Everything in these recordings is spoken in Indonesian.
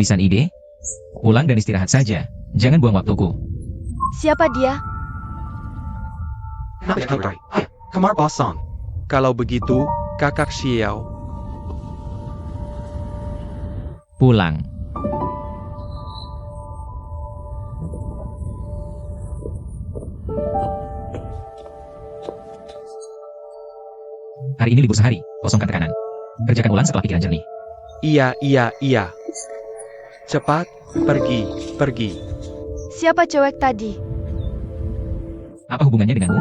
kehabisan ide? Pulang dan istirahat saja. Jangan buang waktuku. Siapa dia? Kamar Bosong. Kalau begitu, kakak Xiao. Pulang. Hari ini libur sehari, kosongkan tekanan. Kerjakan ulang setelah pikiran jernih. Iya. Cepat, pergi. Siapa cewek tadi? Apa hubungannya denganmu?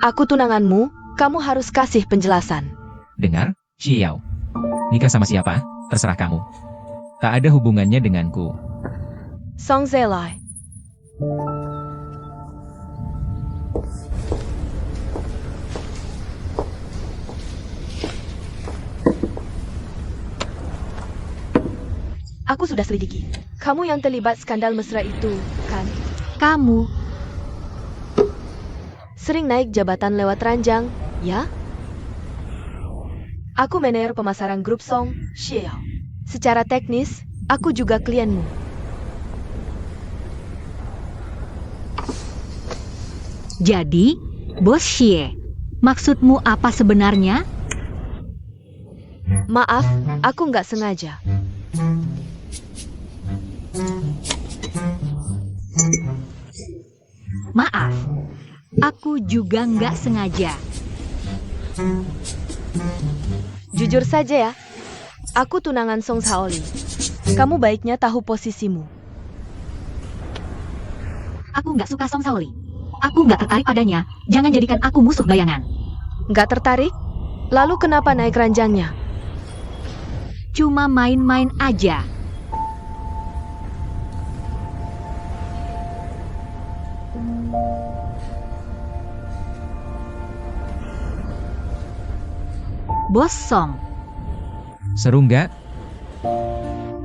Aku tunanganmu, kamu harus kasih penjelasan. Dengar, Xiao. Nikah sama siapa? Terserah kamu. Tak ada hubungannya denganku. Song Zelai. Aku sudah selidiki. Kamu yang terlibat skandal mesra itu, kan? Kamu, Sering naik jabatan lewat ranjang, ya? Aku manajer pemasaran grup Song Xiao. Secara teknis, aku juga klienmu. jadi, Bos Xie. Maksudmu apa sebenarnya? Maaf, aku nggak sengaja. Maaf, aku juga nggak sengaja. Jujur saja ya, aku tunangan Song Shaoli. Kamu baiknya tahu posisimu. Aku nggak suka Song Shaoli. Aku nggak tertarik padanya. Jangan jadikan aku musuh bayangan. Nggak tertarik? Lalu kenapa naik ranjangnya? Cuma main-main aja. Bos Song, Seru nggak?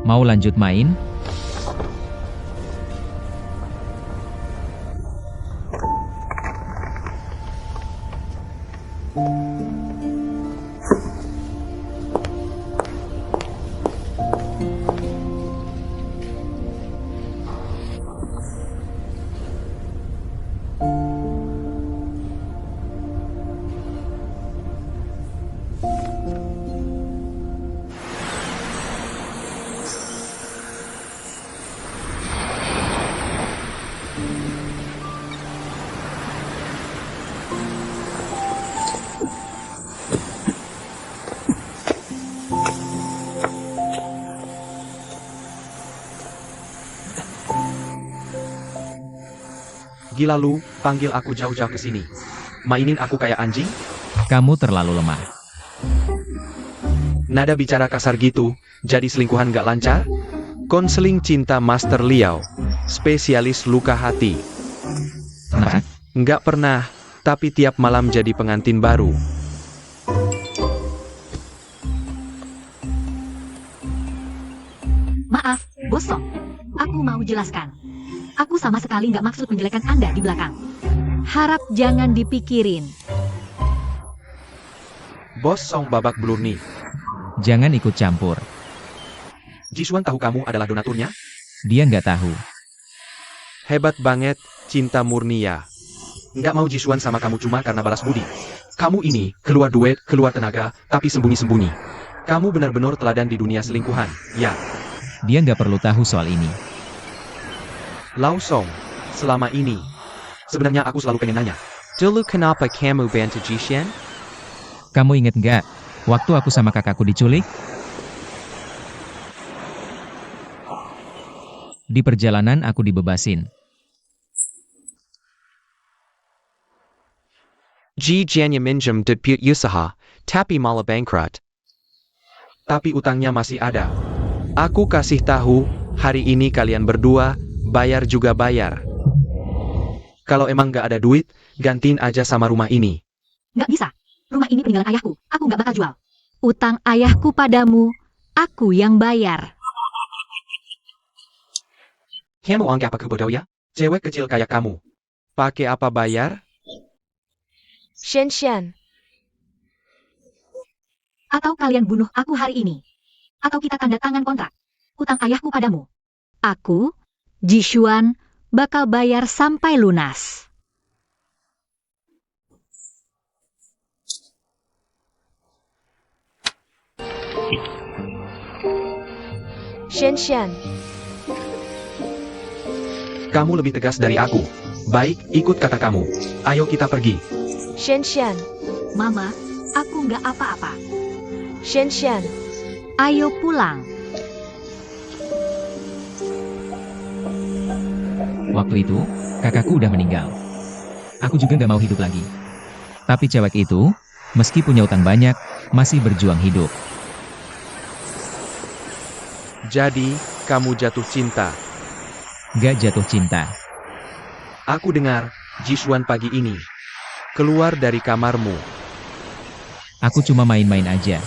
Mau lanjut main? Gila lu, panggil aku jauh-jauh ke sini. Mainin aku kayak anjing? Kamu terlalu lemah. Nada bicara kasar gitu, jadi selingkuhan gak lancar? Konseling cinta Master Liao, spesialis luka hati. Kenapa? Nggak pernah, tapi tiap malam jadi pengantin baru. maaf, Bos Song. Aku mau jelaskan. Aku sama sekali nggak maksud menjelekkan Anda di belakang. Harap jangan dipikirin. Bos Song babak belur nih. Jangan ikut campur. Jisuan tahu kamu adalah donaturnya? Dia nggak tahu. Hebat banget, cinta murni ya. Nggak mau Jisuan sama kamu cuma karena balas budi. Kamu ini, keluar duit, keluar tenaga, tapi sembunyi-sembunyi. Kamu benar-benar teladan di dunia selingkuhan, ya. Dia nggak perlu tahu soal ini. Lau Song, selama ini, sebenarnya aku selalu pengen nanya. Dulu kenapa kamu bantu Jishan? Kamu inget nggak? Waktu aku sama kakakku diculik? Di perjalanan aku dibebasin. Jian minjem duit usaha, tapi malah bankrupt. Tapi utangnya masih ada. Aku kasih tahu, hari ini kalian berdua, bayar juga bayar. Kalau emang nggak ada duit, gantiin aja sama rumah ini. Nggak bisa. Rumah ini peninggalan ayahku. Aku nggak bakal jual. Utang ayahku padamu, aku yang bayar. Kamu anggap aku bodoh ya? Cewek kecil kayak kamu. Pakai apa bayar? Shen. Atau kalian bunuh aku hari ini. Atau kita tanda tangan kontrak. utang ayahku padamu. Aku, Jishuan, bakal bayar sampai lunas. Shenshan, Kamu lebih tegas dari aku. Baik, ikut kata kamu. Ayo kita pergi. Shenshan, Mama, aku nggak apa-apa. Shenshan. Ayo pulang. Waktu itu, kakakku udah meninggal. Aku juga gak mau hidup lagi. Tapi cewek itu, meski punya utang banyak, masih berjuang hidup. Jadi, kamu jatuh cinta. Gak jatuh cinta. Aku dengar, Jishuan pagi ini. Keluar dari kamarmu. Aku cuma main-main aja.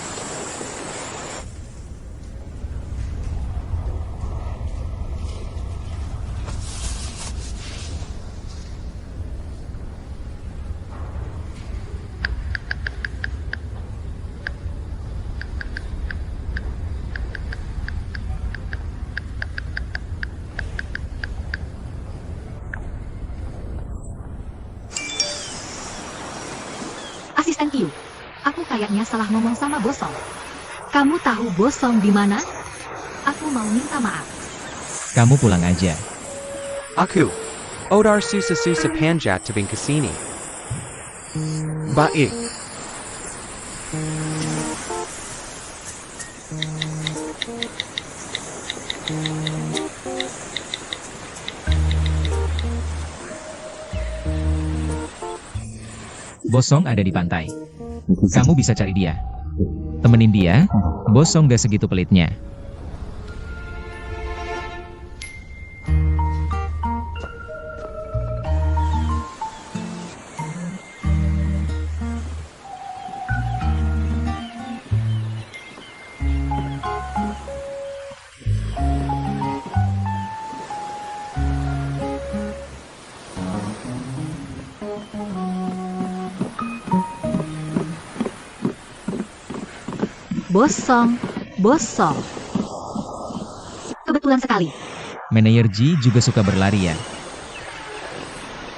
Asisten Q, aku kayaknya salah ngomong sama Bosong. Kamu tahu Bosong di mana? Aku mau minta maaf. Kamu pulang aja. Aku. Odar susa panjat tebing kesini. Baik. Bosong ada di pantai. Kamu bisa cari dia. Temenin dia, Bosong gak segitu pelitnya. Bosong, Bosong. Kebetulan sekali. Manajer Ji juga suka berlari ya.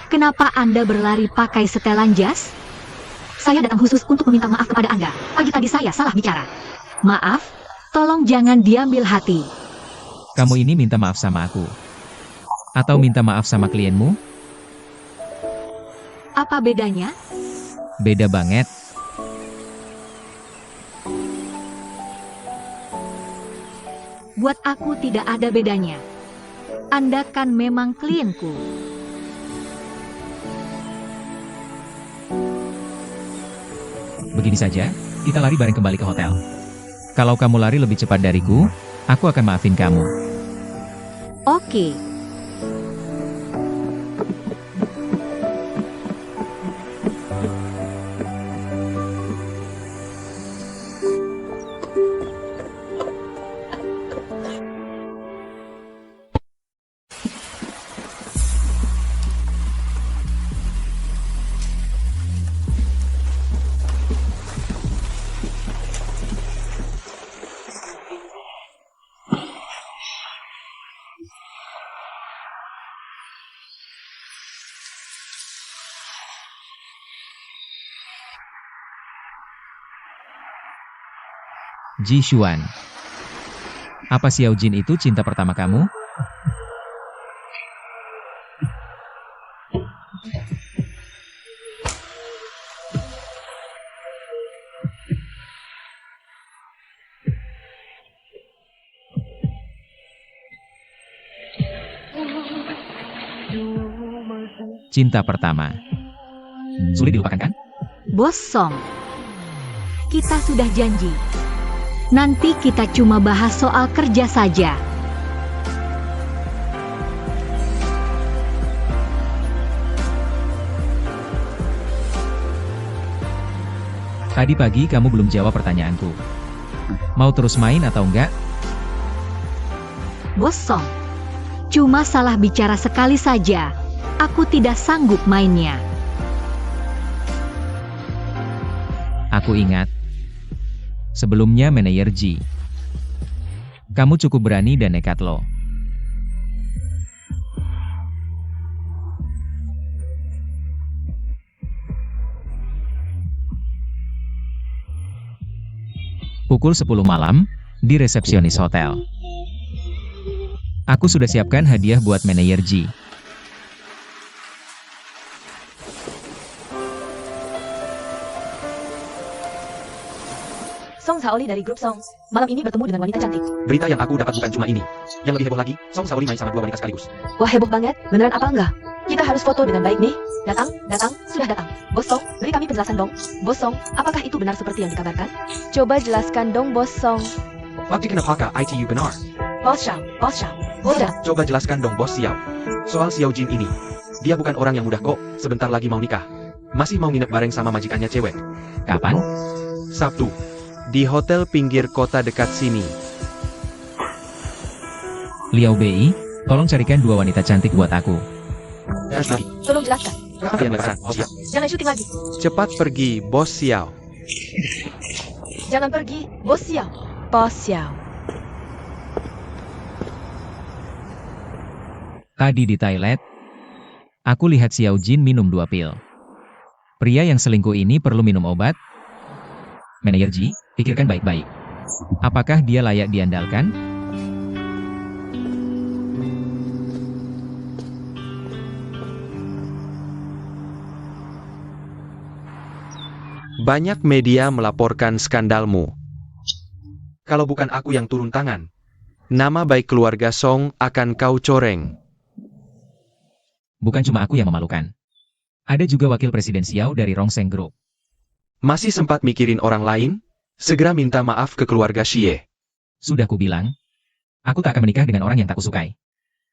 Kenapa Anda berlari pakai setelan jas? Saya datang khusus untuk meminta maaf kepada Anda. Pagi tadi saya salah bicara. Maaf, tolong jangan diambil hati. Kamu ini minta maaf sama aku. Atau minta maaf sama klienmu? Apa bedanya? Beda banget. Buat aku tidak ada bedanya. Anda kan memang klienku. Begini saja, kita lari bareng kembali ke hotel. Kalau kamu lari lebih cepat dariku, aku akan maafin kamu. Oke. Jishuan. Apa Xiao Jin itu cinta pertama kamu? Cinta pertama. Sulit dilupakan kan? Bosong. Kita sudah janji. Nanti kita cuma bahas soal kerja saja. Tadi pagi kamu belum jawab pertanyaanku. Mau terus main atau enggak? Bosong. Cuma salah bicara sekali saja. Aku tidak sanggup mainnya. Aku ingat. Sebelumnya manajer Ji. Kamu cukup berani dan nekat loh. Pukul 10 malam, di resepsionis hotel. Aku sudah siapkan hadiah buat manajer Ji. Song Saoli dari grup Song, malam ini bertemu dengan wanita cantik. Berita yang aku dapat bukan cuma ini. Yang lebih heboh lagi, Song Saoli main sama 2 wanita sekaligus. Wah, heboh banget, beneran apa enggak? Kita harus foto dengan baik nih. Datang, sudah datang. Bos Song, beri kami penjelasan dong. Bos Song, apakah itu benar seperti yang dikabarkan? Coba jelaskan dong, Bos Song. Waktu kenapa itu benar? Bos Xiao. Udah. Coba jelaskan dong Bos Xiao. Soal Xiao Jin ini. Dia bukan orang yang mudah kok, sebentar lagi mau nikah. Masih mau nginep bareng sama majikannya cewek. Kapan? Sabtu. Di hotel pinggir kota dekat sini. Liao Bei, tolong carikan 2 wanita cantik buat aku. Tolong jelaskan. Kalian beneran, Bos Xiao. Jangan syuting lagi. Cepat pergi, Bos Xiao. Jangan pergi, Bos Xiao. Bos Xiao. Tadi di toilet, aku lihat Xiao Jin minum 2 pil. Pria yang selingkuh ini perlu minum obat? Manajer Ji, pikirkan baik-baik. Apakah dia layak diandalkan? Banyak media melaporkan skandalmu. Kalau bukan aku yang turun tangan, nama baik keluarga Song akan kau coreng. Bukan cuma aku yang memalukan. Ada juga wakil presiden Xiao dari Rongseng Group. Masih sempat mikirin orang lain? Segera minta maaf ke keluarga Xie. Sudah kubilang, aku tak akan menikah dengan orang yang tak kusukai.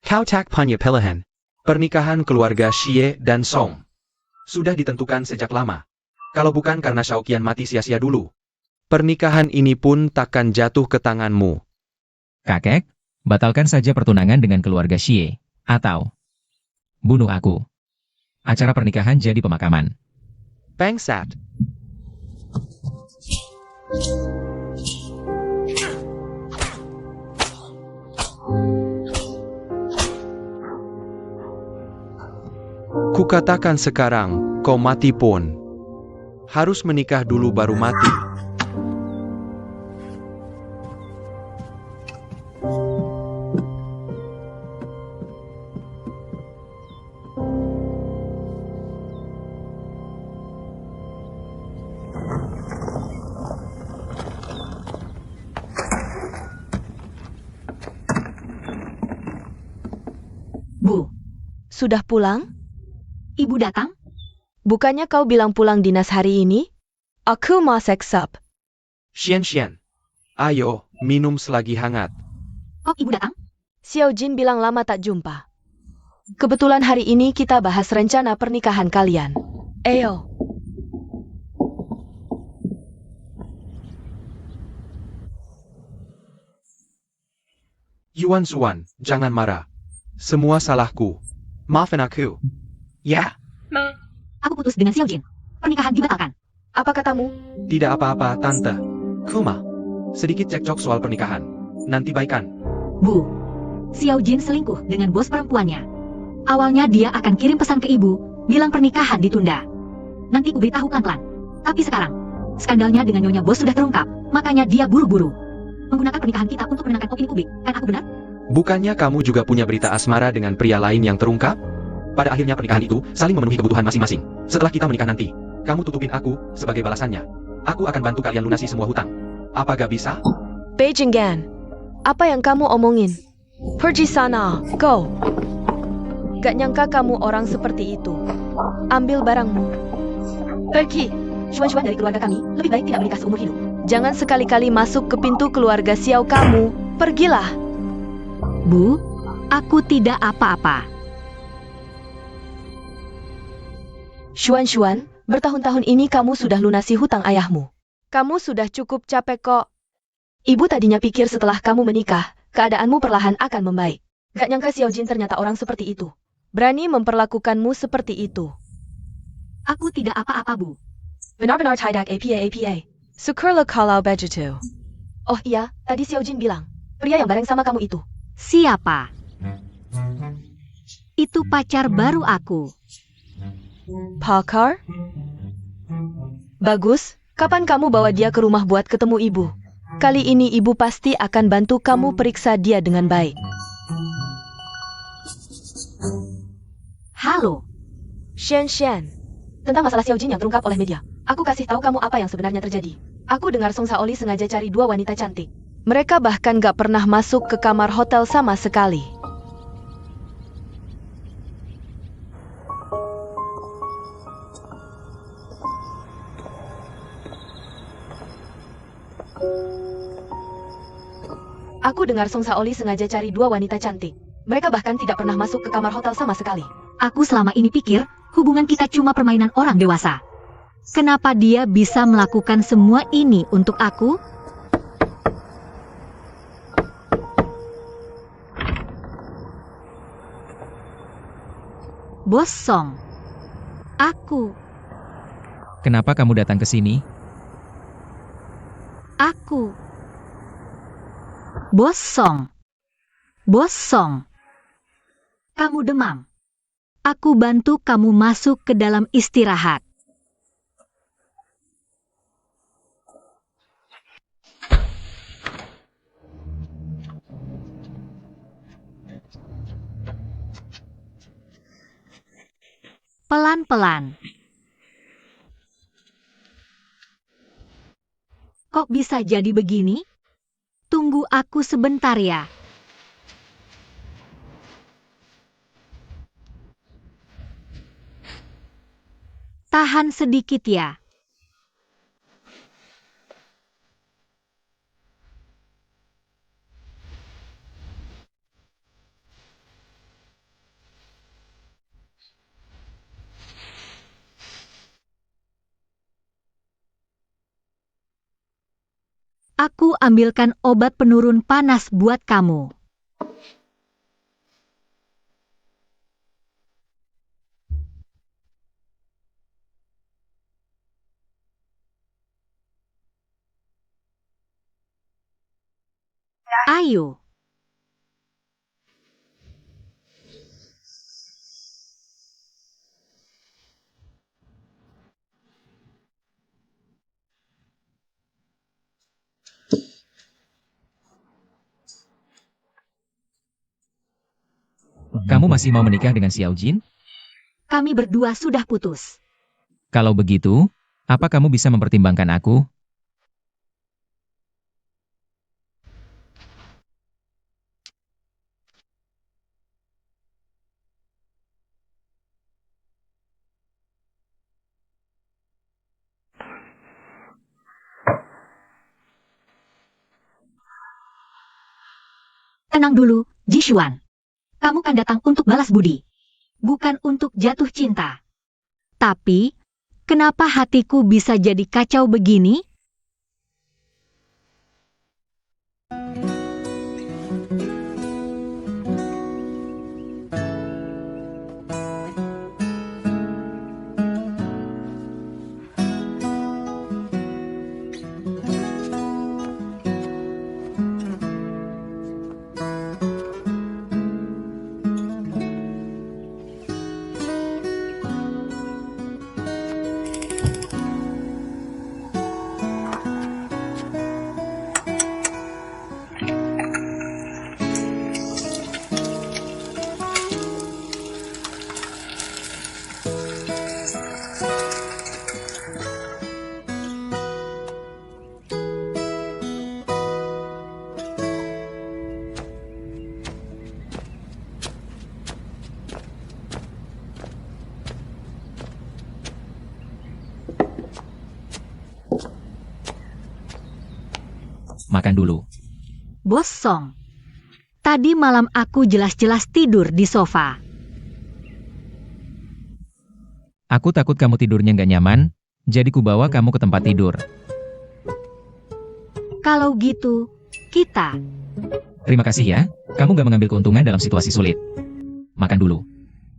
Kau tak punya pilihan. Pernikahan keluarga Xie dan Song sudah ditentukan sejak lama. Kalau bukan karena Xiaoqian mati sia-sia dulu, pernikahan ini pun takkan jatuh ke tanganmu. Kakek, batalkan saja pertunangan dengan keluarga Xie. Atau bunuh aku. Acara pernikahan jadi pemakaman. Bangsat. Kukatakan sekarang, kau mati pun. Harus menikah dulu baru mati. Bu, Sudah pulang? ibu datang? Bukannya kau bilang pulang dinas hari ini? Aku masak sup. Xian, ayo, minum selagi hangat. Oh, ibu datang? Xiao Jin bilang lama tak jumpa. Kebetulan hari ini kita bahas rencana pernikahan kalian. Ayo. Yuan Zuan, jangan marah. Semua salahku. Maafin aku. Ya, Aku putus dengan Xiao Jin. Pernikahan dibatalkan. Apa katamu? tidak apa-apa, Tante. Kuma, sedikit cekcok soal pernikahan. Nanti baikan. Bu, Xiao Jin selingkuh dengan bos perempuannya. Awalnya dia akan kirim pesan ke ibu, bilang pernikahan ditunda. Nanti ku beritahu pelan-pelan. Tapi sekarang, skandalnya dengan nyonya bos sudah terungkap, makanya dia buru-buru menggunakan pernikahan kita untuk menenangkan opini publik. Kan aku benar? Bukannya kamu juga punya berita asmara dengan pria lain yang terungkap? Pada akhirnya pernikahan itu saling memenuhi kebutuhan masing-masing. Setelah kita menikah nanti, kamu tutupin aku sebagai balasannya. Aku akan bantu kalian lunasi semua hutang. Apa gak bisa? Beijing Gan. Apa yang kamu omongin? Pergi sana, go. Gak nyangka kamu orang seperti itu. Ambil barangmu. Pergi. Shuan dari keluarga kami, lebih baik tidak menikah seumur hidup. Jangan sekali-kali masuk ke pintu keluarga Xiao kamu. Pergilah. Bu, aku tidak apa-apa. Shuan, bertahun-tahun ini kamu sudah lunasi hutang ayahmu. Kamu sudah cukup capek kok. Ibu tadinya pikir setelah kamu menikah, keadaanmu perlahan akan membaik. Gak nyangka Xiao Jin ternyata orang seperti itu. Berani memperlakukanmu seperti itu. Aku tidak apa-apa, Bu. Benar-benar tidak apa. Syukurlah kalau begitu. Oh iya, tadi Xiao Jin bilang, Pria yang bareng sama kamu itu. Siapa? Itu pacar baru aku. Parker? Bagus, kapan kamu bawa dia ke rumah buat ketemu ibu? Kali ini ibu pasti akan bantu kamu periksa dia dengan baik. Halo. Shen. Tentang masalah Xiao Jin yang terungkap oleh media. Aku kasih tahu kamu apa yang sebenarnya terjadi. Aku dengar Song Saoli sengaja cari dua wanita cantik. Mereka bahkan gak pernah masuk ke kamar hotel sama sekali. Aku dengar Song Saoli sengaja cari dua wanita cantik. Mereka bahkan tidak pernah masuk ke kamar hotel sama sekali. Aku selama ini pikir hubungan kita cuma permainan orang dewasa. Kenapa dia bisa melakukan semua ini untuk aku? Bos Song. Aku. Kenapa kamu datang ke sini? Aku. Bos Song. Bos Song. Kamu demam. Aku bantu kamu masuk ke dalam istirahat. Pelan-pelan. Kok bisa jadi begini? Tunggu aku sebentar ya. Tahan sedikit ya. Aku ambilkan obat penurun panas buat kamu. Ayo. Kamu masih mau menikah dengan Xiao Jin? Kami berdua sudah putus. Kalau begitu, apa kamu bisa mempertimbangkan aku? Tenang dulu, Jishuan. Kamu kan datang untuk balas budi. Bukan untuk jatuh cinta. Tapi, kenapa hatiku bisa jadi kacau begini? Makan dulu. Bos Song. Tadi malam aku jelas-jelas tidur di sofa. Aku takut kamu tidurnya nggak nyaman, jadi kubawa kamu ke tempat tidur. Kalau gitu, kita. Terima kasih ya, kamu nggak mengambil keuntungan dalam situasi sulit. Makan dulu.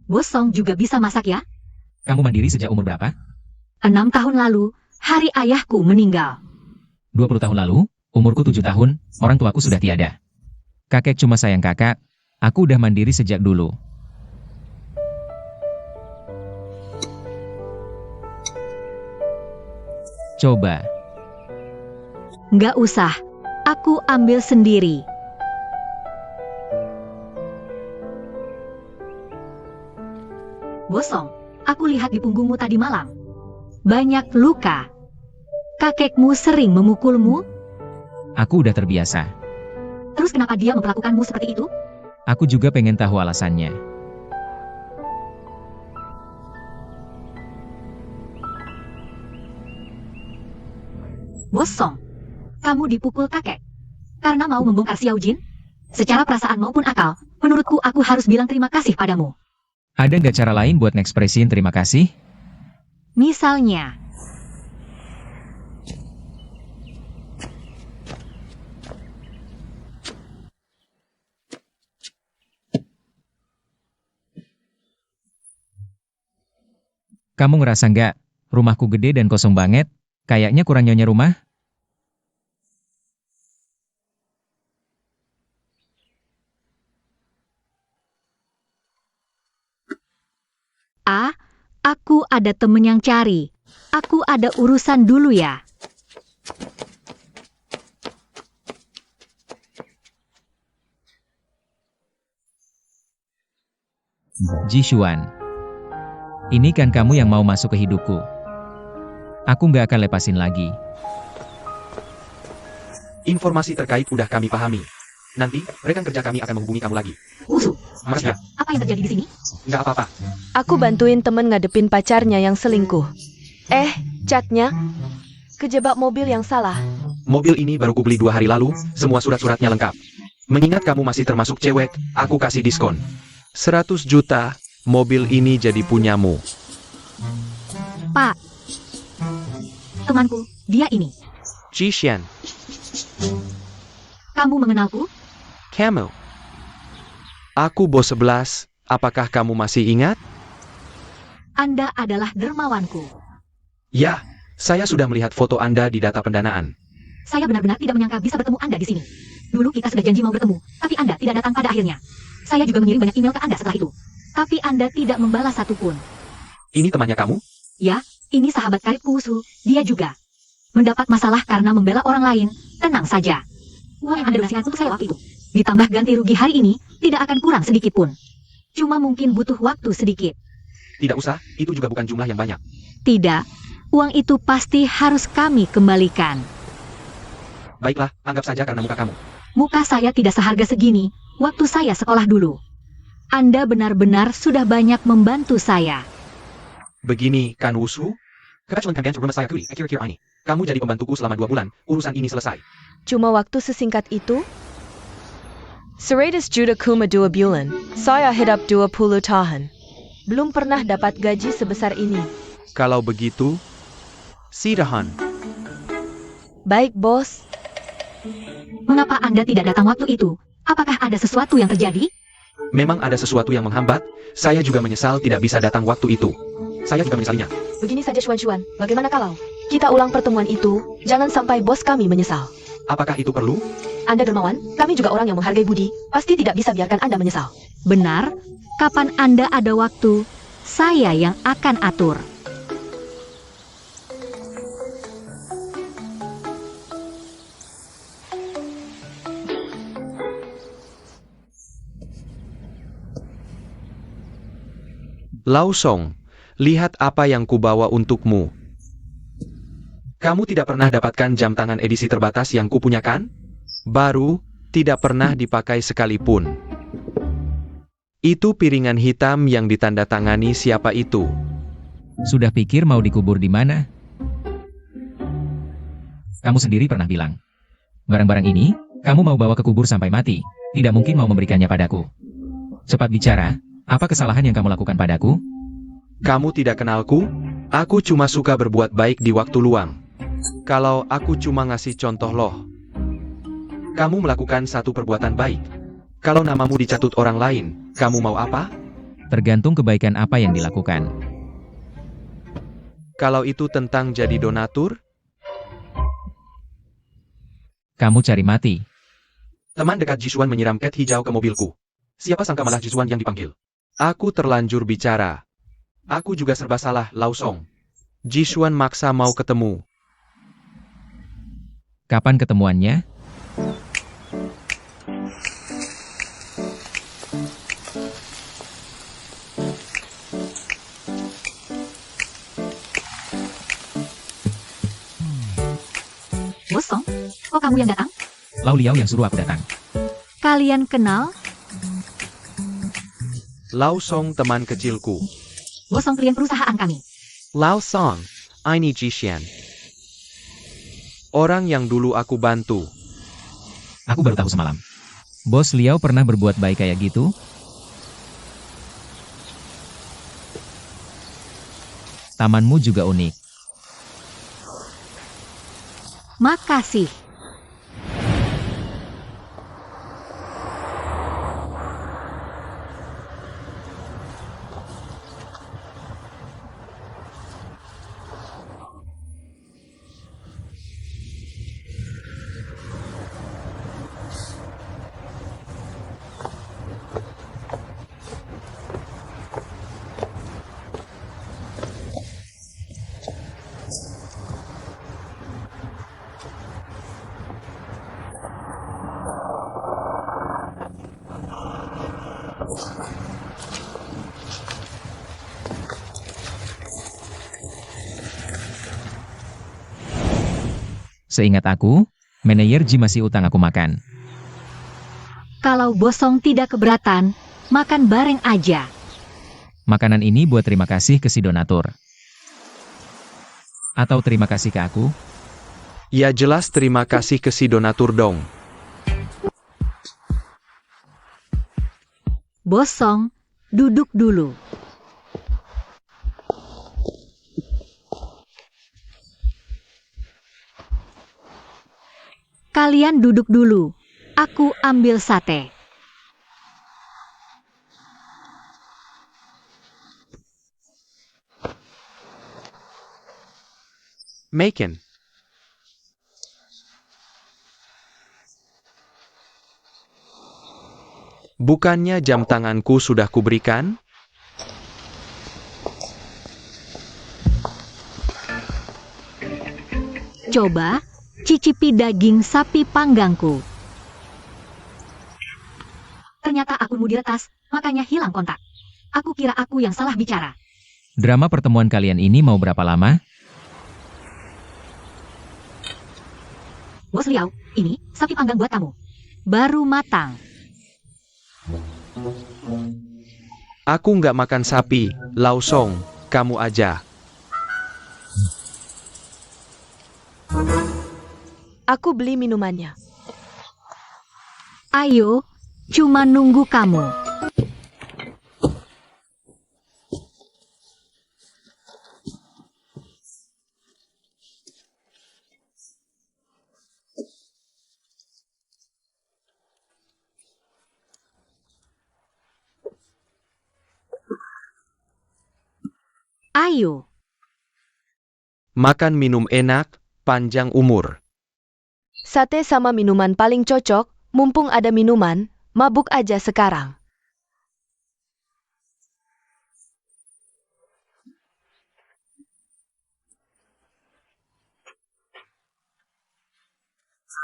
Bos Song juga bisa masak ya? Kamu mandiri sejak umur berapa? 6 tahun lalu, hari ayahku meninggal. 20 tahun lalu, umurku 7 tahun, orang tuaku sudah tiada. Kakek cuma sayang kakak, aku udah mandiri sejak dulu. Coba. Nggak usah, aku ambil sendiri. Bosong, aku lihat di punggungmu tadi malam. Banyak luka. Kakekmu sering memukulmu? Aku udah terbiasa. Terus kenapa dia memperlakukanmu seperti itu? Aku juga pengen tahu alasannya. Bosong, kamu dipukul kakek karena mau membongkar Xiao Jin? Secara perasaan maupun akal, menurutku aku harus bilang terima kasih padamu. Ada nggak cara lain buat ngekspresiin terima kasih? Misalnya, Kamu ngerasa nggak, rumahku gede dan kosong banget, kayaknya kurang nyonya rumah? aku ada temen yang cari. Aku ada urusan dulu ya. Jishuan. Ini kan kamu yang mau masuk ke hidupku. Aku nggak akan lepasin lagi. Informasi terkait udah kami pahami. Nanti, rekan kerja kami akan menghubungi kamu lagi. Usu, Mas ya, apa yang terjadi di sini? nggak apa-apa. Aku bantuin temen ngadepin pacarnya yang selingkuh. Catnya kejebak mobil yang salah. Mobil ini baru kubeli 2 hari lalu, semua surat-suratnya lengkap. Mengingat kamu masih termasuk cewek, aku kasih diskon. 100 juta, mobil ini jadi punyamu. Pak, temanku, dia ini. Jishan, Kamu mengenalku? kamu. Aku bos 11, apakah kamu masih ingat? Anda adalah dermawanku. Ya, saya sudah melihat foto Anda di data pendanaan. Saya benar-benar tidak menyangka bisa bertemu Anda di sini. Dulu kita sudah janji mau bertemu, tapi Anda tidak datang pada akhirnya. Saya juga mengirim banyak email ke Anda setelah itu. Tapi Anda tidak membalas satupun. Ini temannya kamu? Ya, ini sahabat karibku Usu, dia juga. Mendapat masalah karena membela orang lain, tenang saja. Uang yang Anda donasikan untuk saya waktu itu, ditambah ganti rugi hari ini, tidak akan kurang sedikit pun. Cuma mungkin butuh waktu sedikit. Tidak usah, itu juga bukan jumlah yang banyak. Tidak, uang itu pasti harus kami kembalikan. Baiklah, anggap saja karena muka kamu. Muka saya tidak seharga segini, waktu saya sekolah dulu. Anda benar-benar sudah banyak membantu saya. Begini, kan Wusu? Kebetulan kalian rumah saya akhir-akhir ini. Kamu jadi pembantuku selama 2 bulan, urusan ini selesai. Cuma waktu sesingkat itu? 100 juta kuma 2 bulan. Saya hidup 20 tahun. Belum pernah dapat gaji sebesar ini. Kalau begitu, sidahan. Baik, bos. Mengapa Anda tidak datang waktu itu? Apakah ada sesuatu yang terjadi? Memang ada sesuatu yang menghambat, saya juga menyesal tidak bisa datang waktu itu. Saya juga menyesalinya. Begini saja Xuan, bagaimana kalau kita ulang pertemuan itu, jangan sampai bos kami menyesal. Apakah itu perlu? Anda dermawan, kami juga orang yang menghargai budi, pasti tidak bisa biarkan Anda menyesal. Benar, kapan Anda ada waktu, saya yang akan atur. Laosong, lihat apa yang kubawa untukmu. Kamu tidak pernah dapatkan jam tangan edisi terbatas yang kupunyakan? Baru, tidak pernah dipakai sekalipun. Itu piringan hitam yang ditandatangani siapa itu? Sudah pikir mau dikubur di mana? Kamu sendiri pernah bilang. Barang-barang ini, kamu mau bawa ke kubur sampai mati, tidak mungkin mau memberikannya padaku. Cepat bicara, apa kesalahan yang kamu lakukan padaku? Kamu tidak kenalku? Aku cuma suka berbuat baik di waktu luang. Kalau aku cuma ngasih contoh loh. Kamu melakukan satu perbuatan baik. Kalau namamu dicatut orang lain, kamu mau apa? Tergantung kebaikan apa yang dilakukan. Kalau itu tentang jadi donatur, Kamu cari mati. Teman dekat Jisuan menyiram cat hijau ke mobilku. Siapa sangka malah Jisuan yang dipanggil. Aku terlanjur bicara. Aku juga serba salah, Lau Song. Jisuan maksa mau ketemu. Kapan ketemuannya? Bos Song, kok kamu yang datang? Lau Liao yang suruh aku datang. Kalian kenal? Lau Song teman kecilku. Bos Song klien perusahaan kami. Lau Song, ini Jishan. Orang yang dulu aku bantu. Aku baru tahu semalam. Bos Liao pernah berbuat baik kayak gitu? Tamanmu juga unik. Makasih. Seingat aku, manajer Ji masih utang aku makan. Kalau Bos Song tidak keberatan, makan bareng aja. Makanan ini buat terima kasih ke si donatur. Atau terima kasih ke aku? Ya jelas terima kasih ke si donatur dong. Bos Song, duduk dulu. Kalian duduk dulu. Aku ambil sate. Maken. Bukannya jam tanganku sudah kuberikan? Coba, cicipi daging sapi panggangku. Ternyata akunmu diretas, makanya hilang kontak. Aku kira aku yang salah bicara. Drama pertemuan kalian ini mau berapa lama? Bos Liao, ini sapi panggang buat kamu. Baru matang. Aku nggak makan sapi, Lau Song, kamu aja. Aku beli minumannya. Ayo, cuma nunggu kamu. Ayo. Makan minum enak, panjang umur. Sate sama minuman paling cocok, mumpung ada minuman, mabuk aja sekarang.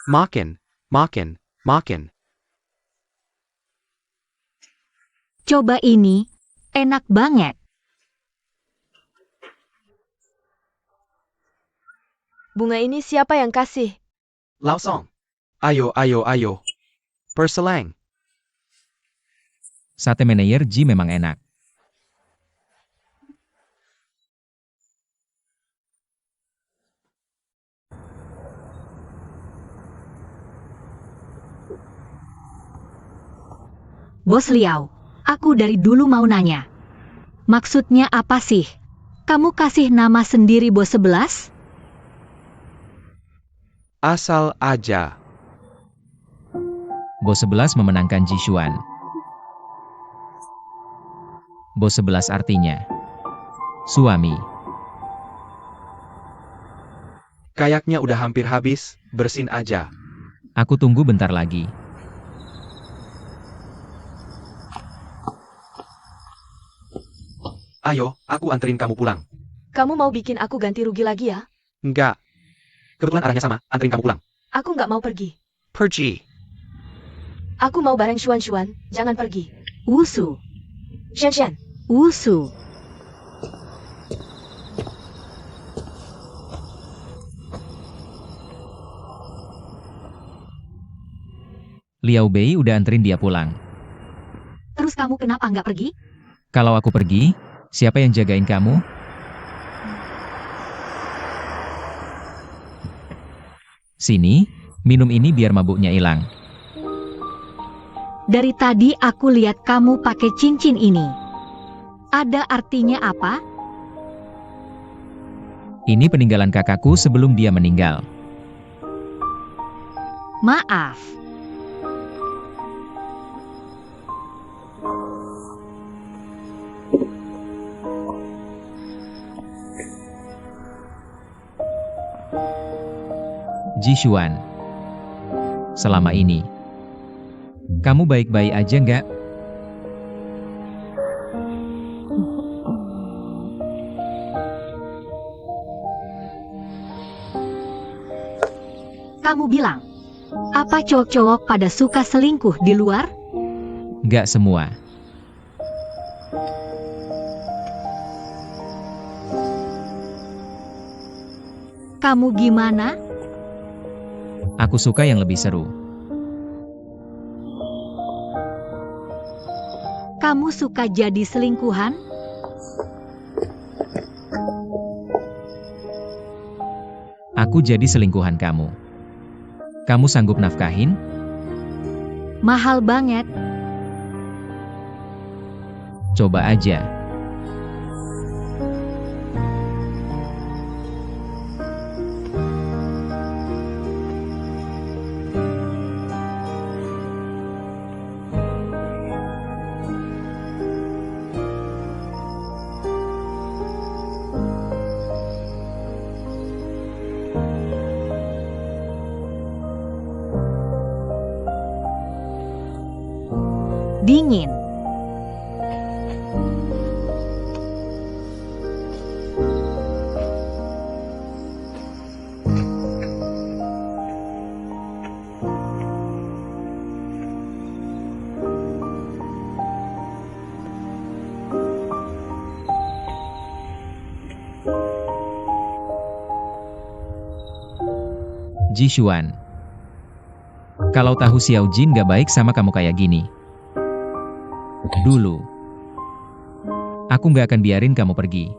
Makan. Coba ini, enak banget. Bunga ini siapa yang kasih? Lau Song. Ayo. Perselang. Sate manajer Ji memang enak. Bos Liao, aku dari dulu mau nanya. Maksudnya apa sih? Kamu kasih nama sendiri Bos 11? Asal aja. Bos 11 memenangkan Ji Xuan. Bos 11 artinya suami. Kayaknya udah hampir habis, bersin aja. Aku tunggu bentar lagi. Ayo, aku anterin kamu pulang. Kamu mau bikin aku ganti rugi lagi ya? Enggak. Kebetulan arahnya sama, anterin kamu pulang. Aku nggak mau pergi. Pergi. Aku mau bareng Xuan, jangan pergi. Wusu. Shen. Wusu. Liao Bei udah anterin dia pulang. Terus kamu kenapa nggak pergi? Kalau aku pergi, siapa yang jagain kamu? Sini, minum ini biar mabuknya hilang. Dari tadi aku lihat kamu pakai cincin ini. Ada artinya apa? Ini peninggalan kakakku sebelum dia meninggal. Maaf. Jishuan. Selama ini, kamu baik-baik aja nggak? Kamu bilang, apa cowok-cowok pada suka selingkuh di luar? Nggak semua. Kamu gimana? Aku suka yang lebih seru. Kamu suka jadi selingkuhan? Aku jadi selingkuhan kamu. Kamu sanggup nafkahin? Mahal banget. Coba aja. Dingin. Jishuan. Kalau tahu Xiao Jin gak baik sama kamu kayak gini. Dulu, aku gak akan biarin kamu pergi.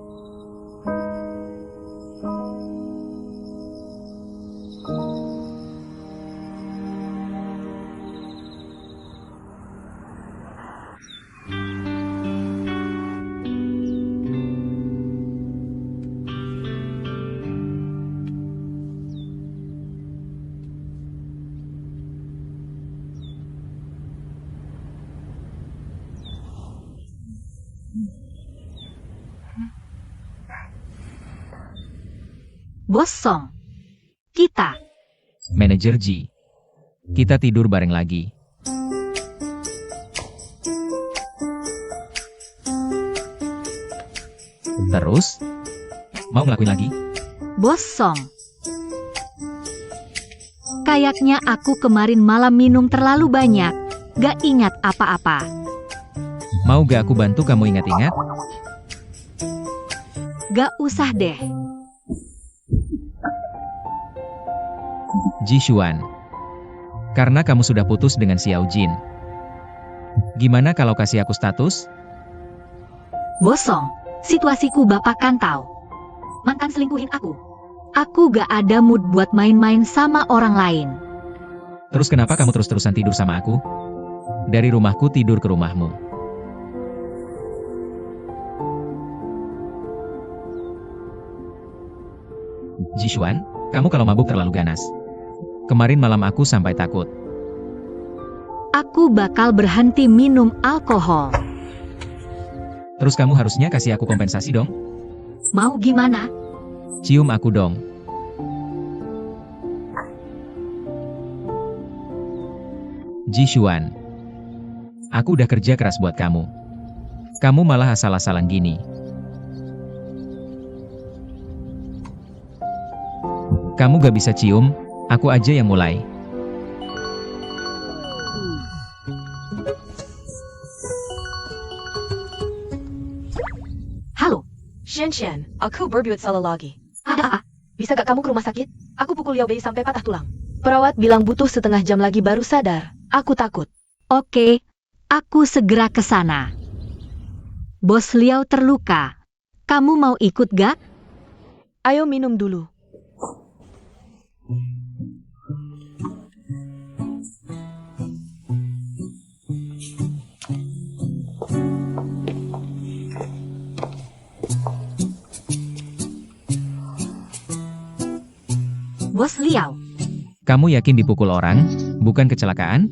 Bos Song. Kita. Manajer Ji. Kita tidur bareng lagi. Terus? Mau ngelakuin lagi? Bos Song. Kayaknya aku kemarin malam minum terlalu banyak. Gak ingat apa-apa. Mau gak aku bantu kamu ingat-ingat? Gak usah deh. Jishuan. Karena kamu sudah putus dengan Xiao Jin. Gimana kalau kasih aku status? Bos Song, situasiku bapak kan tahu. Mantan selingkuhin aku. Aku gak ada mood buat main-main sama orang lain. Terus kenapa kamu terus-terusan tidur sama aku? Dari rumahku tidur ke rumahmu. Jishuan, kamu kalau mabuk terlalu ganas. Kemarin malam aku sampai takut. Aku bakal berhenti minum alkohol. Terus kamu harusnya kasih aku kompensasi dong. Mau gimana? Cium aku dong. Jishuan. Aku udah kerja keras buat kamu. Kamu malah asal-asalan gini. Kamu gak bisa cium, aku aja yang mulai. Halo, Xian, aku berbuat salah lagi. ada apa? Bisa gak kamu ke rumah sakit? Aku pukul Liao Bei sampai patah tulang. Perawat bilang butuh setengah jam lagi baru sadar. Aku takut. Oke, aku segera ke sana. Bos Liao terluka. Kamu mau ikut gak? Ayo minum dulu. Bos Liao, Kamu yakin dipukul orang, bukan kecelakaan?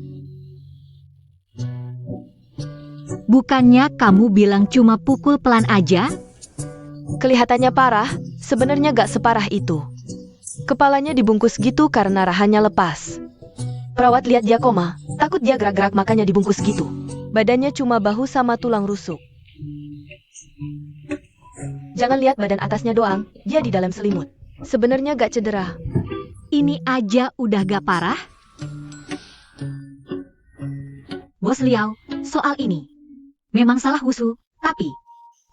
bukannya kamu bilang cuma pukul pelan aja? Kelihatannya parah, sebenarnya gak separah itu. Kepalanya dibungkus gitu karena rahangnya lepas. Perawat lihat dia koma, takut dia gerak-gerak makanya dibungkus gitu. Badannya cuma bahu sama tulang rusuk. Jangan lihat badan atasnya doang, dia di dalam selimut. Sebenarnya gak cedera. Ini aja udah gak parah? Bos Liao, soal ini memang salah Wusu, tapi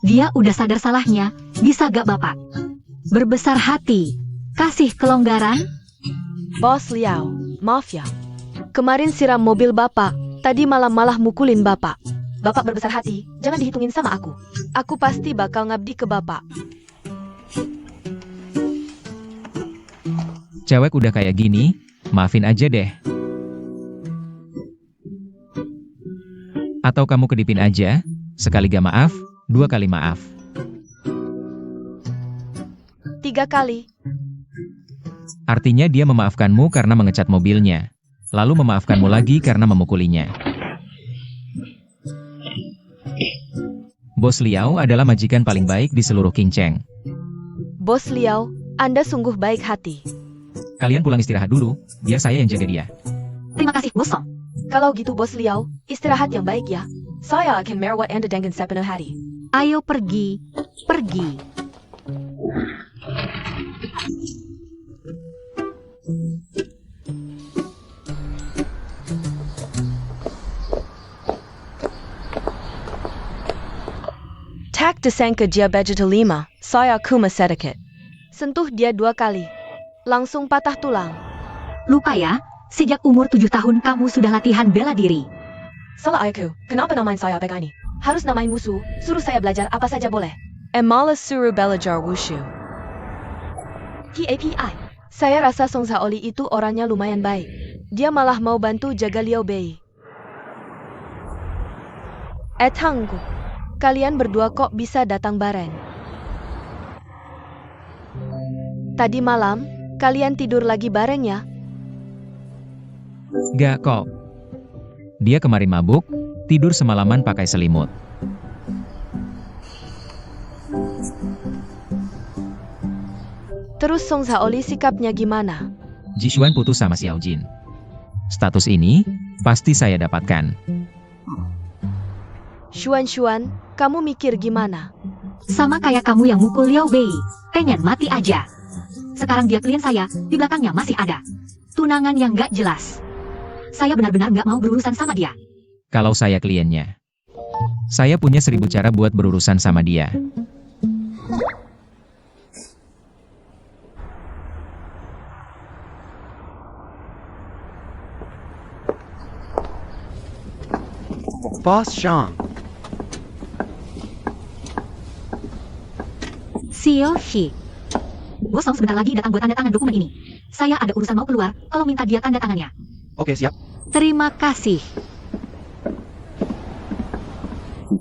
dia udah sadar salahnya, bisa gak Bapak berbesar hati, kasih kelonggaran? Bos Liao, maaf ya. Kemarin siram mobil Bapak, tadi malam malah mukulin Bapak. Bapak berbesar hati, jangan dihitungin sama aku. Aku pasti bakal ngabdi ke Bapak. Cewek udah kayak gini, maafin aja deh. Atau kamu kedipin aja, sekali gak maaf, 2 kali maaf. 3 kali. Artinya dia memaafkanmu karena mengecat mobilnya, lalu memaafkanmu lagi karena memukulinya. Bos Liao adalah majikan paling baik di seluruh Qingcheng. Bos Liao, Anda sungguh baik hati. Kalian pulang istirahat dulu, biar saya yang jaga dia. Terima kasih, Bos Song. Kalau gitu Bos Liao, istirahat yang baik ya. Saya akan merawat Anda dengan sepenuh hati. Ayo pergi, pergi. Tak disangka dia begitu lima, saya kuma sedikit. Sentuh dia 2 kali. Langsung patah tulang. Lupa ya, sejak umur 7 tahun kamu sudah latihan bela diri. Salah aku, kenapa namain saya Pegani? Harus namain Wusu, suruh saya belajar apa saja boleh. Malas suruh belajar Wushu. KAPI. Saya rasa Song Zaoli itu orangnya lumayan baik. Dia malah mau bantu jaga Liao Bei. Tangguh. Kalian berdua kok bisa datang bareng? Tadi malam, kalian tidur lagi bareng ya? Gak kok. Dia kemarin mabuk, tidur semalaman pakai selimut. Terus Song Zaoli sikapnya gimana? Jishuan putus sama Xiao Jin. Status ini, pasti saya dapatkan. Xuan, kamu mikir gimana? Sama kayak kamu yang mukul Liao Bei, pengen mati aja. Sekarang dia klien saya, di belakangnya masih ada tunangan yang gak jelas. Saya benar-benar gak mau berurusan sama dia. Kalau saya kliennya, saya punya 1000 cara buat berurusan sama dia. Boss Zhang, Xiao Shi. Bos Song sebentar lagi datang buat tanda tangan dokumen ini. Saya ada urusan mau keluar, kalau minta dia tanda tangannya. oke siap. Terima kasih.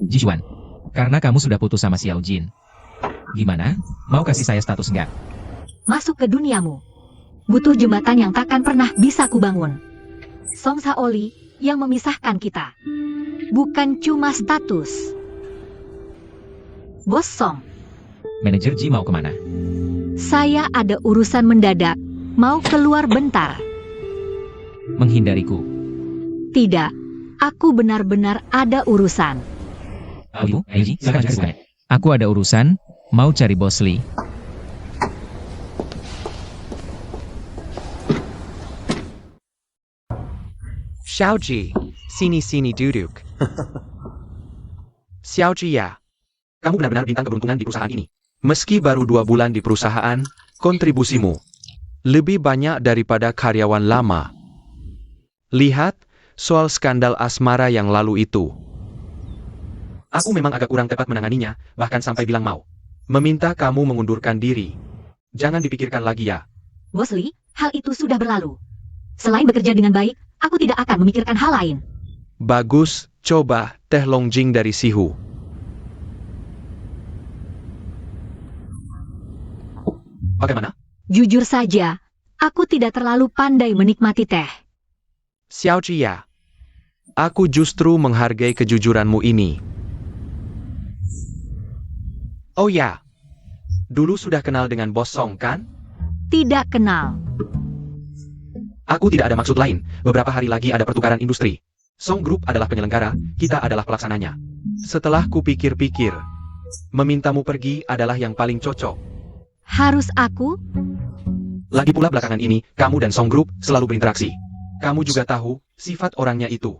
Jishuan, karena kamu sudah putus sama Xiao Jin. Gimana? Mau kasih saya status nggak? Masuk ke duniamu. Butuh jembatan yang takkan pernah bisa kubangun. Song Zaoli yang memisahkan kita. Bukan cuma status. Bos Song, Manajer Ji mau kemana? saya ada urusan mendadak. Mau keluar bentar. Menghindariku. Tidak, aku benar-benar ada urusan. Ayo, Ji, silakan. Aku ada urusan, mau cari Bos Lee. Xiaoji, sini duduk. Xiaoji ya. Kamu benar-benar bintang keberuntungan di perusahaan ini. Meski baru 2 bulan di perusahaan, kontribusimu lebih banyak daripada karyawan lama. Lihat, soal skandal asmara yang lalu itu. Aku memang agak kurang tepat menanganinya, bahkan sampai bilang mau meminta kamu mengundurkan diri. Jangan dipikirkan lagi ya. Bos Li, hal itu sudah berlalu. Selain bekerja dengan baik, aku tidak akan memikirkan hal lain. Bagus, coba teh Longjing dari Sihu. Bagaimana? Jujur saja, aku tidak terlalu pandai menikmati teh. Xiaoji ya. Aku justru menghargai kejujuranmu ini. Oh ya. Dulu sudah kenal dengan Bos Song kan? Tidak kenal. Aku tidak ada maksud lain. Beberapa hari lagi ada pertukaran industri. Song Group adalah penyelenggara, kita adalah pelaksananya. Setelah kupikir-pikir, memintamu pergi adalah yang paling cocok. Harus aku? Lagi pula belakangan ini, kamu dan Song Group selalu berinteraksi. Kamu juga tahu, sifat orangnya itu.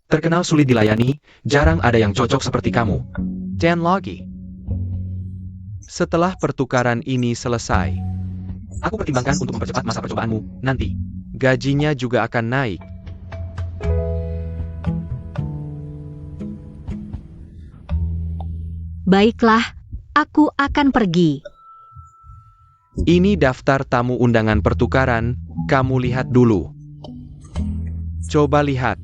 Terkenal sulit dilayani, jarang ada yang cocok seperti kamu. Dan lagi. Setelah pertukaran ini selesai, aku pertimbangkan untuk mempercepat masa percobaanmu, nanti. Gajinya juga akan naik. Baiklah, aku akan pergi. Ini daftar tamu undangan pertukaran, kamu lihat dulu. Coba lihat.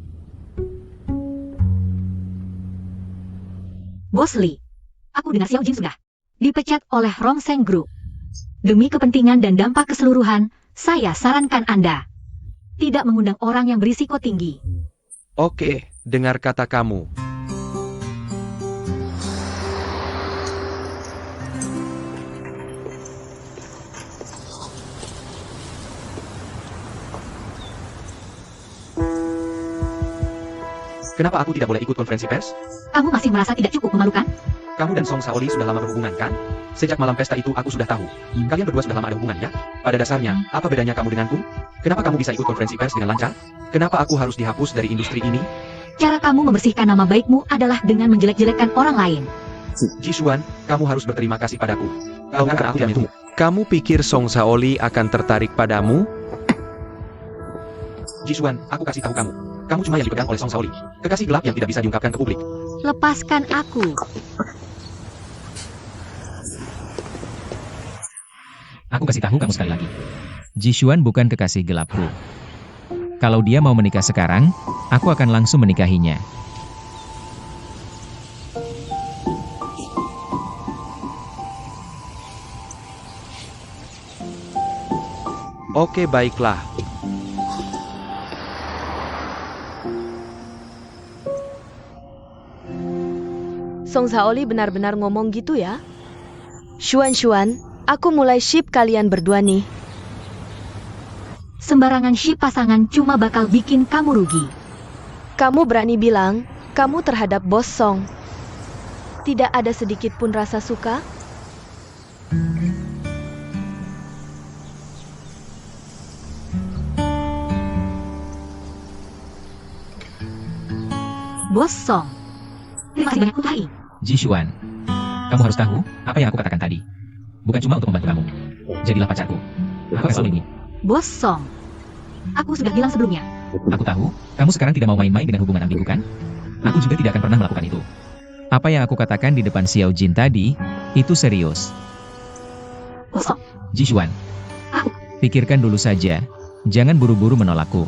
Bos Li, aku dengar Xiao Jin sudah dipecat oleh Rongseng Group. Demi kepentingan dan dampak keseluruhan, saya sarankan Anda tidak mengundang orang yang berisiko tinggi. Oke, dengar kata kamu. Kenapa aku tidak boleh ikut konferensi pers? Kamu masih merasa tidak cukup memalukan? Kamu dan Song Saoli sudah lama berhubungan kan? Sejak malam pesta itu aku sudah tahu. Kalian berdua sudah lama ada hubungan ya? Pada dasarnya, apa bedanya kamu denganku? Kenapa kamu bisa ikut konferensi pers dengan lancar? Kenapa aku harus dihapus dari industri ini? Cara kamu membersihkan nama baikmu adalah dengan menjelek-jelekkan orang lain. Jishuan, kamu harus berterima kasih padaku. Kalau nggak aku tidak menunggu. Kamu pikir Song Saoli akan tertarik padamu? Jishuan, aku kasih tahu kamu. Kamu cuma yang dipegang oleh Song Saoli. Kekasih gelap yang tidak bisa diungkapkan ke publik. Lepaskan aku. Aku kasih tahu kamu sekali lagi. Jishuan bukan kekasih gelapku. Kalau dia mau menikah sekarang, aku akan langsung menikahinya. Oke, baiklah. Song Saoli benar-benar ngomong gitu ya? Xuan, aku mulai ship kalian berdua nih. Sembarangan ship pasangan cuma bakal bikin kamu rugi. Kamu berani bilang, kamu terhadap Bos Song tidak ada sedikit pun rasa suka? Bos Song. Terima kasih banyak untuk hari ini. Jishuan, kamu harus tahu apa yang aku katakan tadi. Bukan cuma untuk membantu kamu. Jadilah pacarku. Aku akan selalu ini. Bos Song. Aku sudah bilang sebelumnya. Aku tahu, kamu sekarang tidak mau main-main dengan hubungan ambigu kan? Aku juga tidak akan pernah melakukan itu. Apa yang aku katakan di depan Xiao Jin tadi, itu serius. Bos Song. Jishuan, Aku. pikirkan dulu saja. Jangan buru-buru menolakku.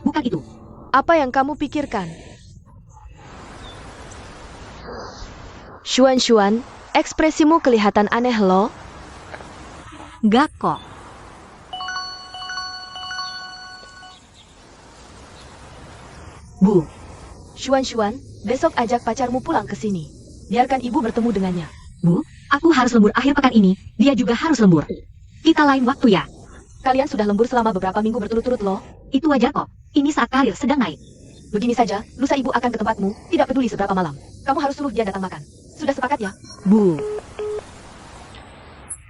Bukan itu. Apa yang kamu pikirkan? Xuan, ekspresimu kelihatan aneh loh. Gak kok. Bu. Xuan, besok ajak pacarmu pulang ke sini. Biarkan ibu bertemu dengannya. Bu, aku harus lembur akhir pekan ini. Dia juga harus lembur. Kita lain waktu ya. Kalian sudah lembur selama beberapa minggu berturut-turut loh. Itu wajar kok. Ini saat karir sedang naik. Begini saja, lusa ibu akan ke tempatmu, tidak peduli seberapa malam. Kamu harus suruh dia datang makan. Sudah sepakat ya? Bu.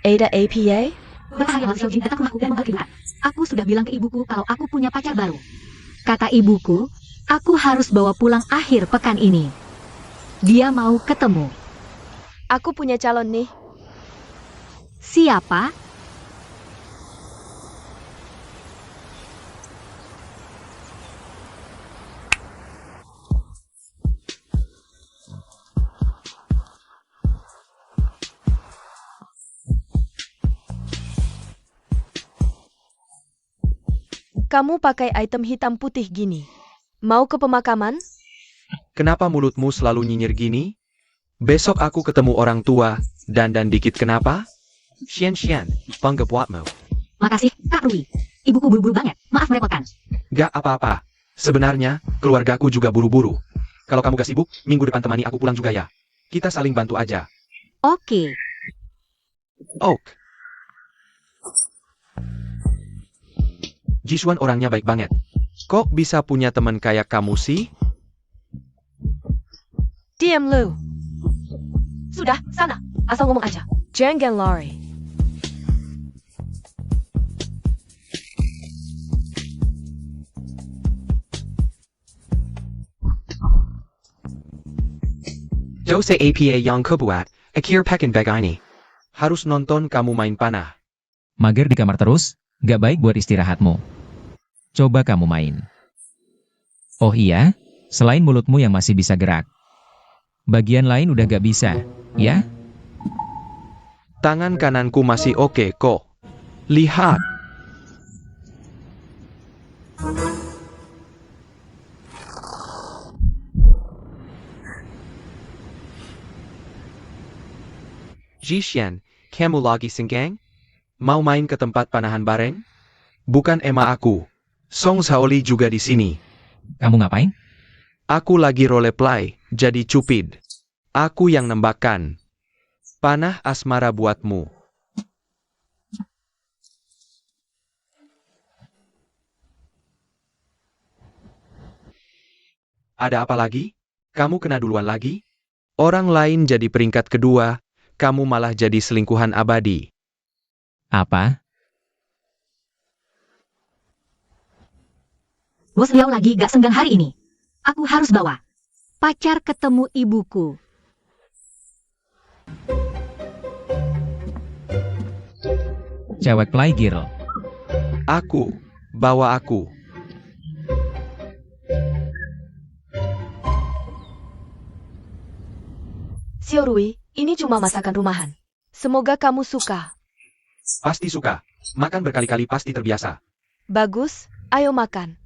Ada APA? Bertahun Xiao Jin datang ke rumahku dan membawa kejutan. Aku sudah bilang ke ibuku kalau aku punya pacar baru. Kata ibuku, aku harus bawa pulang akhir pekan ini. Dia mau ketemu. Aku punya calon nih. Siapa? Kamu pakai item hitam putih gini. Mau ke pemakaman? Kenapa mulutmu selalu nyinyir gini? Besok aku ketemu orang tua, dandan dikit kenapa? Xian, bangga buatmu. Makasih, Kak Rui. Ibuku buru-buru banget. Maaf merepotkan. Gak apa-apa. Sebenarnya, keluargaku juga buru-buru. Kalau kamu gak sibuk, minggu depan temani aku pulang juga ya. Kita saling bantu aja. Oke. Ok. Jishuan orangnya baik banget. Kok bisa punya teman kayak kamu sih? Diam lu. Sudah, sana. Asal ngomong aja. Jangan lari. Dose APA yang kebuat, akhir pekan begini. Harus nonton kamu main panah. Mager di kamar terus, gak baik buat istirahatmu. Coba kamu main. Oh iya, selain mulutmu yang masih bisa gerak. Bagian lain udah gak bisa, ya? Tangan kananku masih oke kok. Lihat. Jishan, kamu lagi senggang? Mau main ke tempat panahan bareng? Bukan Emma aku. Song Shaoli juga di sini. Kamu ngapain? Aku lagi roleplay, jadi cupid. Aku yang nembakkan. Panah asmara buatmu. Ada apa lagi? Kamu kena duluan lagi? Orang lain jadi peringkat kedua, kamu malah jadi selingkuhan abadi. Apa? Bos Liao lagi gak senggang hari ini. Aku harus bawa pacar ketemu ibuku. Cewek play girl. Aku, bawa aku. Xiao Rui, ini cuma masakan rumahan. Semoga kamu suka. Pasti suka. Makan berkali-kali pasti terbiasa. Bagus, ayo makan.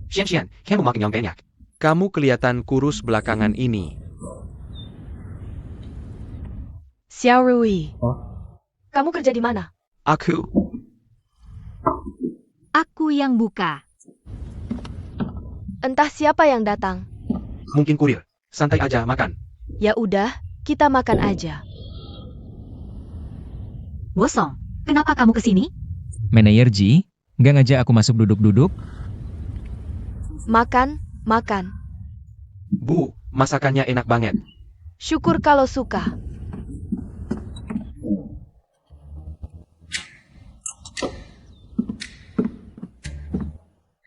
Xian, kamu makin yang banyak. Kamu kelihatan kurus belakangan ini. Xiao Rui. Kamu kerja di mana? Aku, Aku yang buka. Entah siapa yang datang. mungkin kurir. Santai aja makan. Ya udah, kita makan aja. Bosong, kenapa kamu kesini? Manajer Ji, gak ngajak aku masuk duduk-duduk? Makan, makan. Bu, masakannya enak banget. Syukur kalau suka.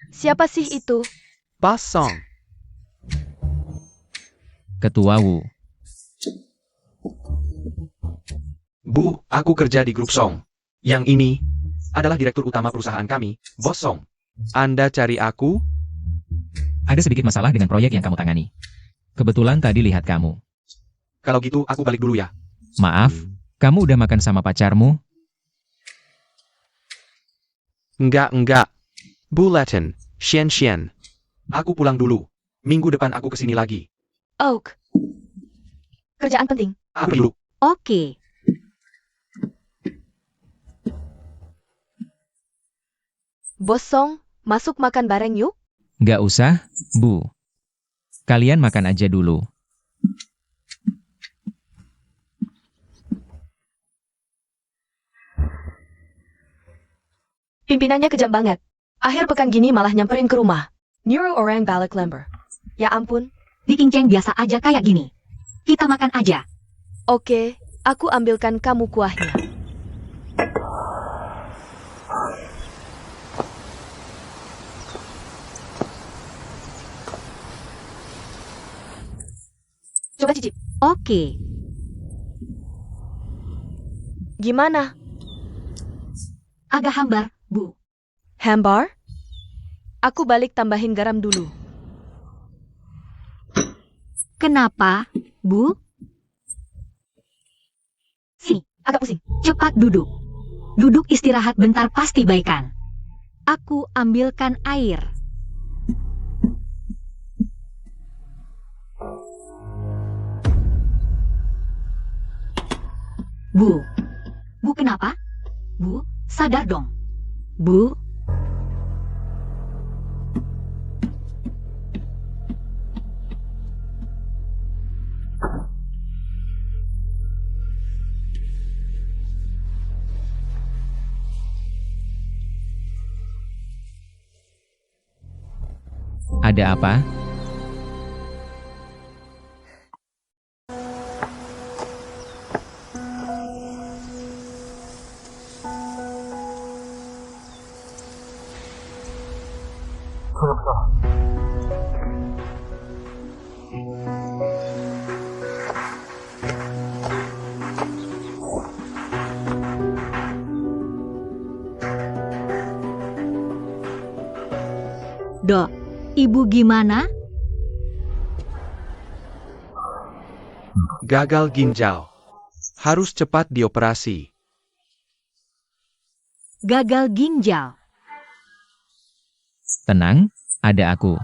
Siapa sih itu? Pas Song. Ketua Wu. Bu, aku kerja di grup Song. Yang ini adalah direktur utama perusahaan kami, Bos Song. Anda cari aku? Ada sedikit masalah dengan proyek yang kamu tangani. Kebetulan tadi lihat kamu. Kalau gitu aku balik dulu ya. Maaf, kamu udah makan sama pacarmu? Enggak. Bu Latin, Xian. Aku pulang dulu. Minggu depan aku kesini lagi. Oak. Kerjaan penting. Aku dulu. Oke. Bos Song, masuk makan bareng yuk. Gak usah, Bu. Kalian makan aja dulu. Pimpinannya kejam banget. Akhir pekan gini malah nyamperin ke rumah. Neuro orang balik lember. Ya ampun. Di Kinceng biasa aja kayak gini. Kita makan aja. Oke, aku ambilkan kamu kuahnya. Coba cicip. Oke. Gimana? Agak hambar, Bu. Hambar? Aku balik tambahin garam dulu. Kenapa, Bu? Sini, agak pusing. Cepat duduk. Duduk istirahat bentar pasti baikan. Aku ambilkan air. Bu, Bu kenapa? Bu, sadar dong. Bu, Ada apa? Dok, Ibu gimana? Gagal ginjal. Harus cepat dioperasi. Gagal ginjal. Tenang, ada aku.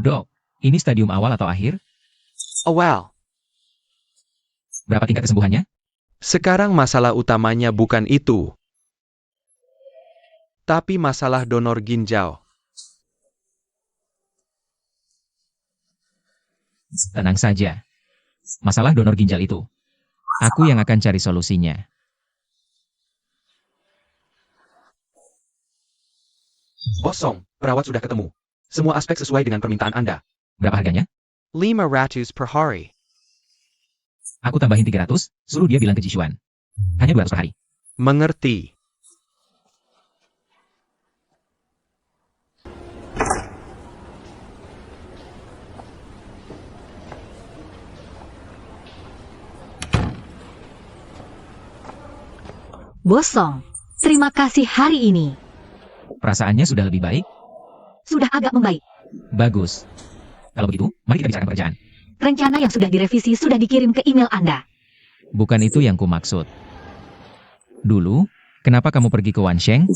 Dok, ini stadium awal atau akhir? Oh well. Berapa tingkat kesembuhannya? Sekarang masalah utamanya bukan itu. Tapi masalah donor ginjal. Tenang saja. Masalah donor ginjal itu. Aku yang akan cari solusinya. Bosong, perawat sudah ketemu. Semua aspek sesuai dengan permintaan Anda. Berapa harganya? 500 per hari. Aku tambahin 300, suruh dia bilang ke Jishuan. Hanya 200 per hari. Mengerti. Bosong, terima kasih hari ini. Perasaannya sudah lebih baik? Sudah agak membaik. Bagus. Kalau begitu, mari kita bicarakan pekerjaan. Rencana yang sudah direvisi sudah dikirim ke email Anda. Bukan itu yang kumaksud. Dulu, kenapa kamu pergi ke Wansheng?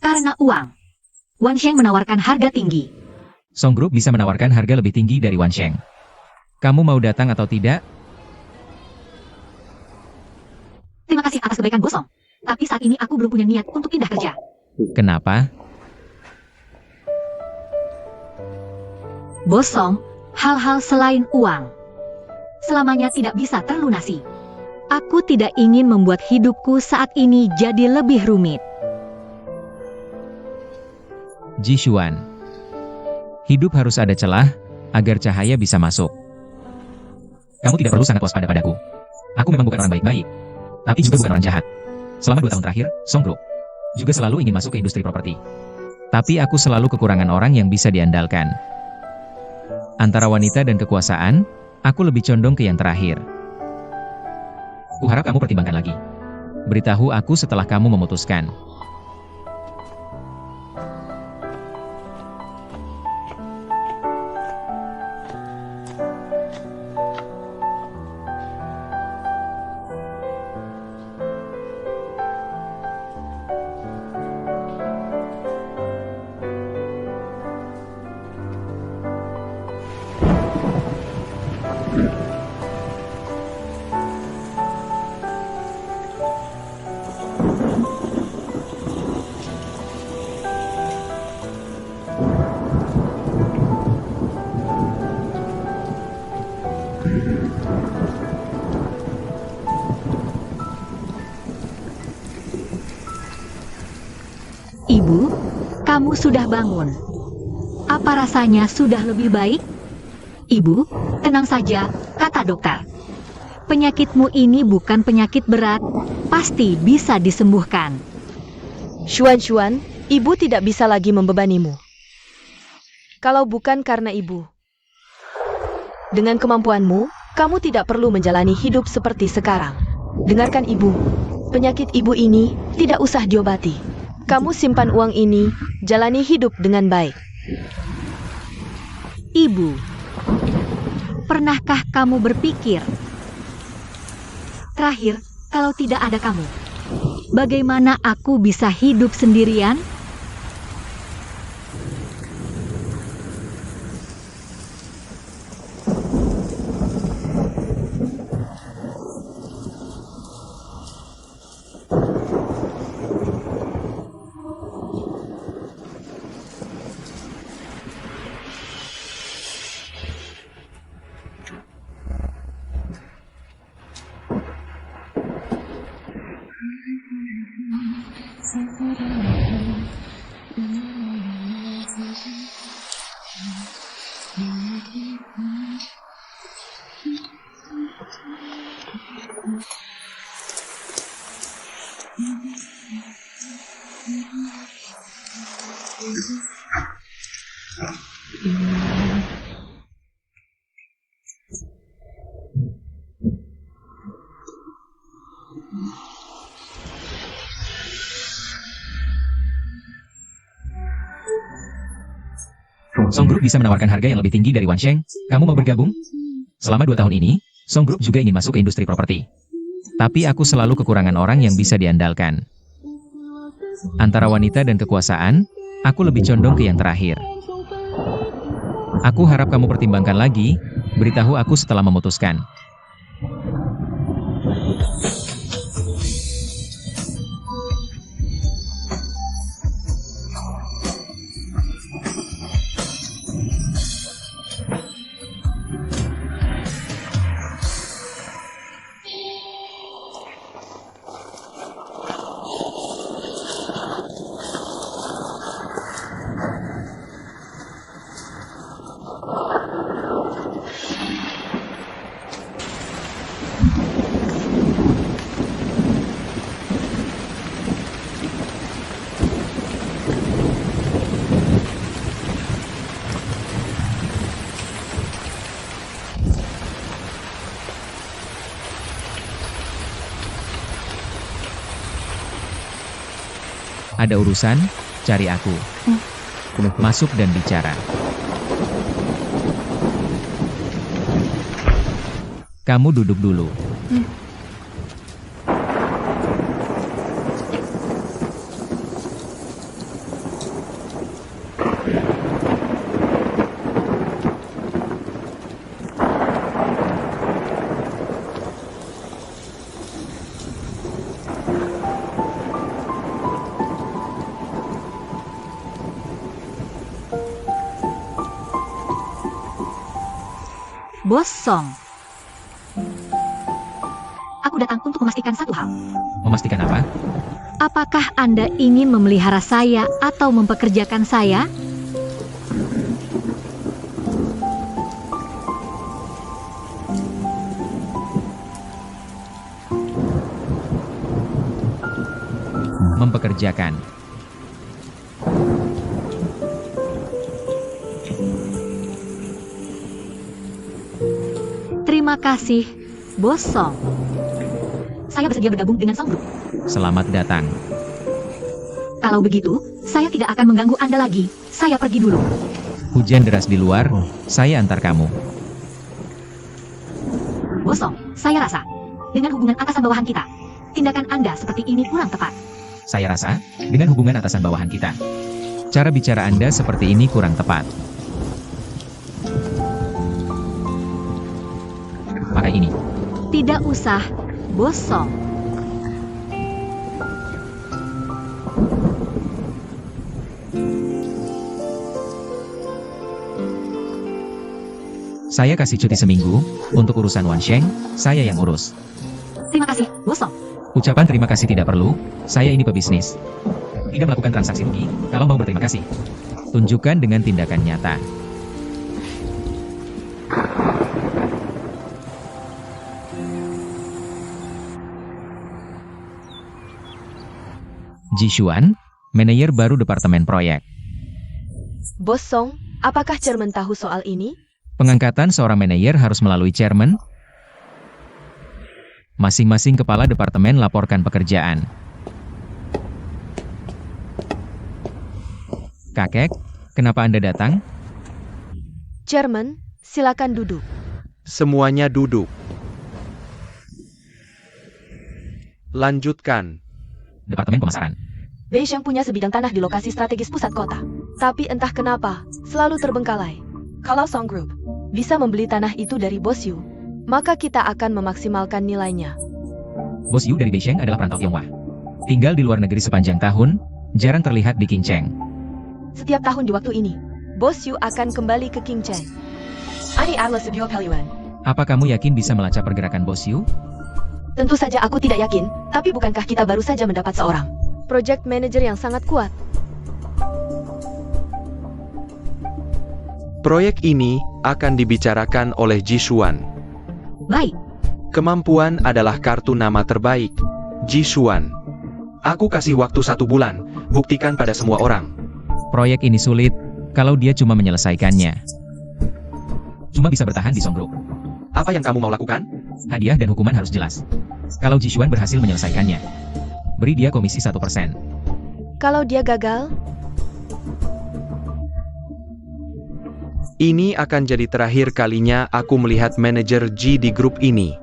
Karena uang. Wansheng menawarkan harga tinggi. Song Group bisa menawarkan harga lebih tinggi dari Wansheng. Kamu mau datang atau tidak? Terima kasih atas kebaikan Bosong. Tapi saat ini aku belum punya niat untuk pindah kerja. Kenapa? Bosong, hal-hal selain uang selamanya tidak bisa terlunasi. Aku tidak ingin membuat hidupku saat ini jadi lebih rumit. Jishuan. Hidup harus ada celah, agar cahaya bisa masuk. Kamu tidak perlu sangat waspada padaku. Aku memang bukan orang baik-baik, tapi juga bukan orang jahat. Selama 2 tahun terakhir, Song Group juga selalu ingin masuk ke industri properti. Tapi aku selalu kekurangan orang yang bisa diandalkan. Antara wanita dan kekuasaan, aku lebih condong ke yang terakhir. Kuharap kamu pertimbangkan lagi. Beritahu aku setelah kamu memutuskan. Ibu, kamu sudah bangun. Apa rasanya sudah lebih baik? Ibu, tenang saja, kata dokter. Penyakitmu ini bukan penyakit berat, pasti bisa disembuhkan. Xuan, ibu tidak bisa lagi membebanimu. Kalau bukan karena ibu. Dengan kemampuanmu, kamu tidak perlu menjalani hidup seperti sekarang. Dengarkan ibu. Penyakit ibu ini tidak usah diobati. Kamu simpan uang ini, jalani hidup dengan baik. Ibu, pernahkah kamu berpikir? Terakhir, kalau tidak ada kamu, bagaimana aku bisa hidup sendirian? Song Group bisa menawarkan harga yang lebih tinggi dari Wan Sheng. Kamu mau bergabung? Selama 2 tahun ini, Song Group juga ingin masuk ke industri properti. Tapi aku selalu kekurangan orang yang bisa diandalkan. Antara wanita dan kekuasaan, aku lebih condong ke yang terakhir. Aku harap kamu pertimbangkan lagi, beritahu aku setelah memutuskan. Ada urusan, cari aku. Masuk dan bicara. Kamu duduk dulu. Bos Song. Aku datang untuk memastikan satu hal. Memastikan apa? Apakah Anda ingin memelihara saya atau mempekerjakan saya? Mempekerjakan. Terima kasih, Bos Song. Saya bersedia bergabung dengan Song Group. Selamat datang. Kalau begitu, saya tidak akan mengganggu Anda lagi. Saya pergi dulu. Hujan deras di luar, saya antar kamu. Bos Song, saya rasa, dengan hubungan atasan bawahan kita, tindakan Anda seperti ini kurang tepat. Saya rasa, dengan hubungan atasan bawahan kita, cara bicara Anda seperti ini kurang tepat. Pakai ini. Tidak usah, Bos Song. Saya kasih cuti seminggu, untuk urusan Wan Sheng, saya yang urus. Terima kasih, Bos Song. Ucapan terima kasih tidak perlu, saya ini pebisnis. Tidak melakukan transaksi rugi, kalau mau berterima kasih. Tunjukkan dengan tindakan nyata. Ji Xuan, manajer baru departemen proyek. Bos Song, Apakah chairman tahu soal ini? Pengangkatan seorang manajer harus melalui chairman. Masing-masing kepala departemen laporkan pekerjaan. Kakek, kenapa Anda datang? Chairman, silakan duduk. Semuanya duduk. Lanjutkan. Departemen Pemasaran. Beisheng punya sebidang tanah di lokasi strategis pusat kota. Tapi entah kenapa, selalu terbengkalai. Kalau Song Group bisa membeli tanah itu dari Bos Yu, maka kita akan memaksimalkan nilainya. Bos Yu dari Beisheng adalah perantau Tionghoa. Tinggal di luar negeri sepanjang tahun, jarang terlihat di Qingcheng. Setiap tahun di waktu ini, Bos Yu akan kembali ke Qingcheng. Ini adalah sebuah peluang. Apa kamu yakin bisa melacak pergerakan Bos Yu? Tentu saja aku tidak yakin, tapi bukankah kita baru saja mendapat seorang project manager yang sangat kuat? Proyek ini akan dibicarakan oleh Ji Xuan. Baik, Kemampuan adalah kartu nama terbaik. Ji Xuan. Aku kasih waktu 1 bulan, buktikan pada semua orang. Proyek ini sulit, kalau dia cuma menyelesaikannya. Cuma bisa bertahan di Song Group. Apa yang kamu mau lakukan? Hadiah dan hukuman harus jelas. Kalau Ji Xuan berhasil menyelesaikannya, beri dia komisi 1%. Kalau dia gagal, Ini akan jadi terakhir kalinya aku melihat manajer Ji di grup ini.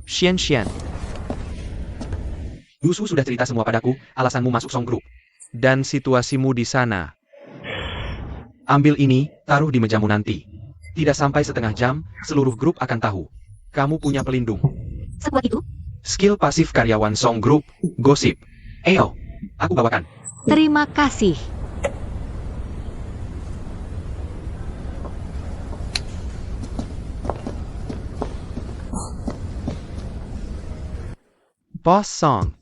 Xian. Yusu sudah cerita semua padaku, alasanmu masuk Song Group. Dan situasimu di sana. Ambil ini, taruh di mejamu nanti. Tidak sampai setengah jam, seluruh grup akan tahu. Kamu punya pelindung. sekuat itu? Skill pasif karyawan Song Group, gosip. Ayo, aku bawakan. Terima kasih. Boss Song.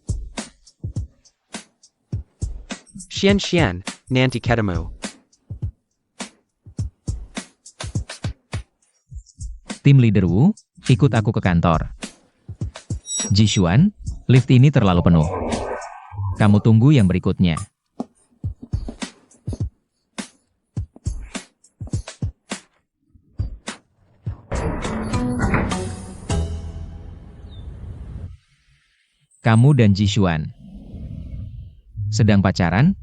Xian, nanti ketemu. Tim leader Wu, ikut aku ke kantor. Ji Xuan, lift ini terlalu penuh. Kamu tunggu yang berikutnya. Kamu dan Ji Xuan sedang pacaran?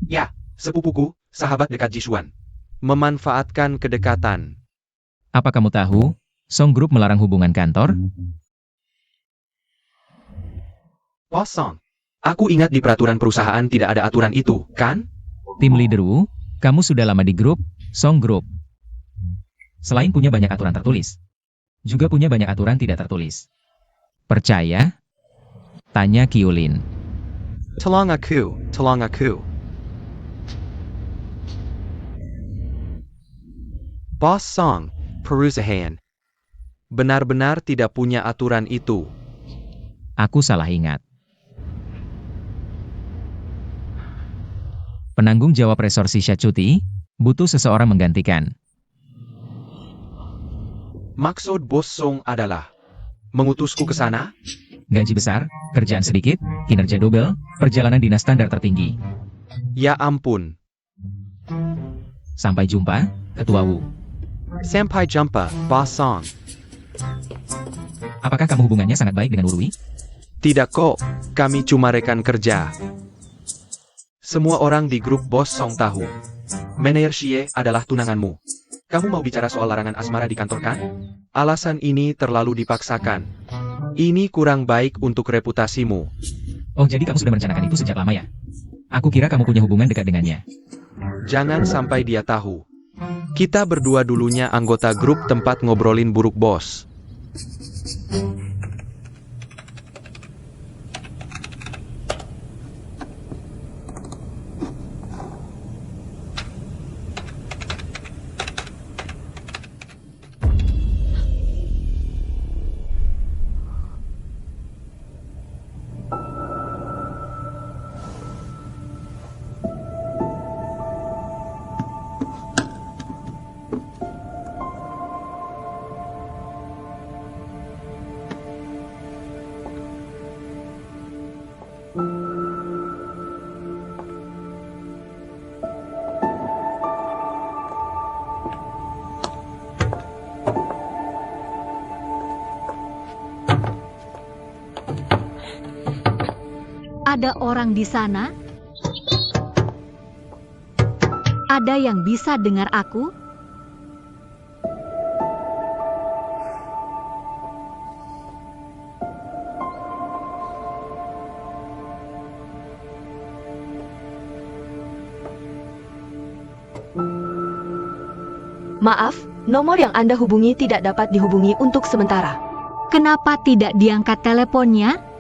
Ya, sepupuku, sahabat dekat Ji Xuan. Memanfaatkan kedekatan. Apa kamu tahu, Song Group melarang hubungan kantor? Boss Song. Aku ingat di peraturan perusahaan tidak ada aturan itu, kan? Tim leader Wu, kamu sudah lama di grup Song Group. Selain punya banyak aturan tertulis, juga punya banyak aturan tidak tertulis. Percaya? Tanya Qiulin. Tolong aku. Boss Song, perusahaan. Benar-benar tidak punya aturan itu. Aku salah ingat. Penanggung jawab resorsi cuti, butuh seseorang menggantikan. Maksud Bos Song adalah mengutusku ke sana? Gaji besar, kerjaan sedikit, kinerja double, perjalanan dinas standar tertinggi. Ya ampun. Sampai jumpa, Ketua Wu. Sampai jumpa, Boss Song. Apakah kamu hubungannya sangat baik dengan Wurui? Tidak kok, kami cuma rekan kerja. Semua orang di grup Bos Song tahu. Manajer Xie adalah tunanganmu. Kamu mau bicara soal larangan asmara di kantor kan? Alasan ini terlalu dipaksakan. Ini kurang baik untuk reputasimu. Oh, jadi kamu sudah merencanakan itu sejak lama ya? Aku kira kamu punya hubungan dekat dengannya. Jangan sampai dia tahu. Kita berdua dulunya anggota grup tempat ngobrolin buruk bos. Ada orang di sana? Ada yang bisa dengar aku? Maaf, nomor yang Anda hubungi tidak dapat dihubungi untuk sementara. Kenapa tidak diangkat teleponnya?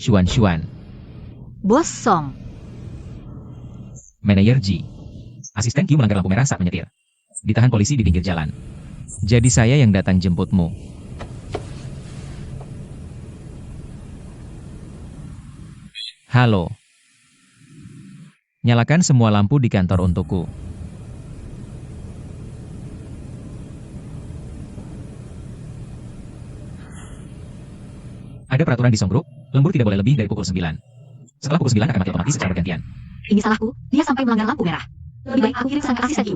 Xuan. Bos Song. Manajer Ji. Asisten Q melanggar lampu merah saat menyetir. Ditahan polisi di pinggir jalan. Jadi saya yang datang jemputmu. Halo. Nyalakan semua lampu di kantor untukku. Ada peraturan di Song Group, lembur tidak boleh lebih dari pukul 9. Setelah pukul 9 akan mati otomatis secara bergantian. Ini salahku, dia sampai melanggar lampu merah. Lebih baik aku kirim pesan ke asisten Q.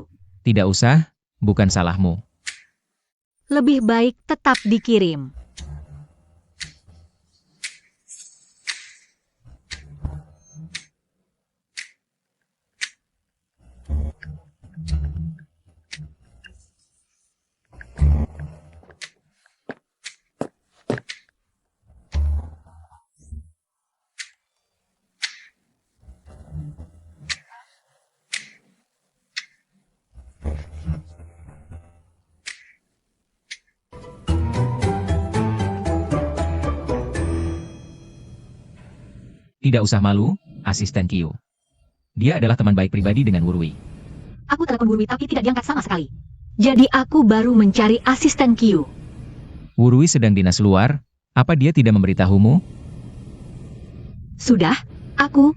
Tidak usah, bukan salahmu. Lebih baik tetap dikirim. Tidak usah malu, asisten Q. Dia adalah teman baik pribadi dengan Wurwi. Aku telepon Wurwi tapi tidak diangkat sama sekali. Jadi aku baru mencari asisten Q. Wurwi sedang dinas luar, apa dia tidak memberitahumu? Sudah, aku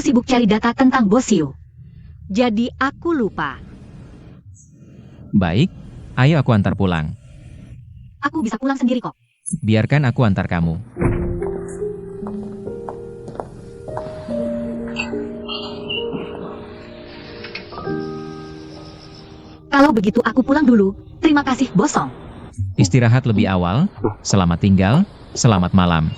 sibuk cari data tentang Bos Yu. Jadi aku lupa. Baik, ayo aku antar pulang. Aku bisa pulang sendiri kok. Biarkan aku antar kamu. Kalau begitu aku pulang dulu. Terima kasih, Bos Song. Istirahat lebih awal, selamat tinggal, selamat malam.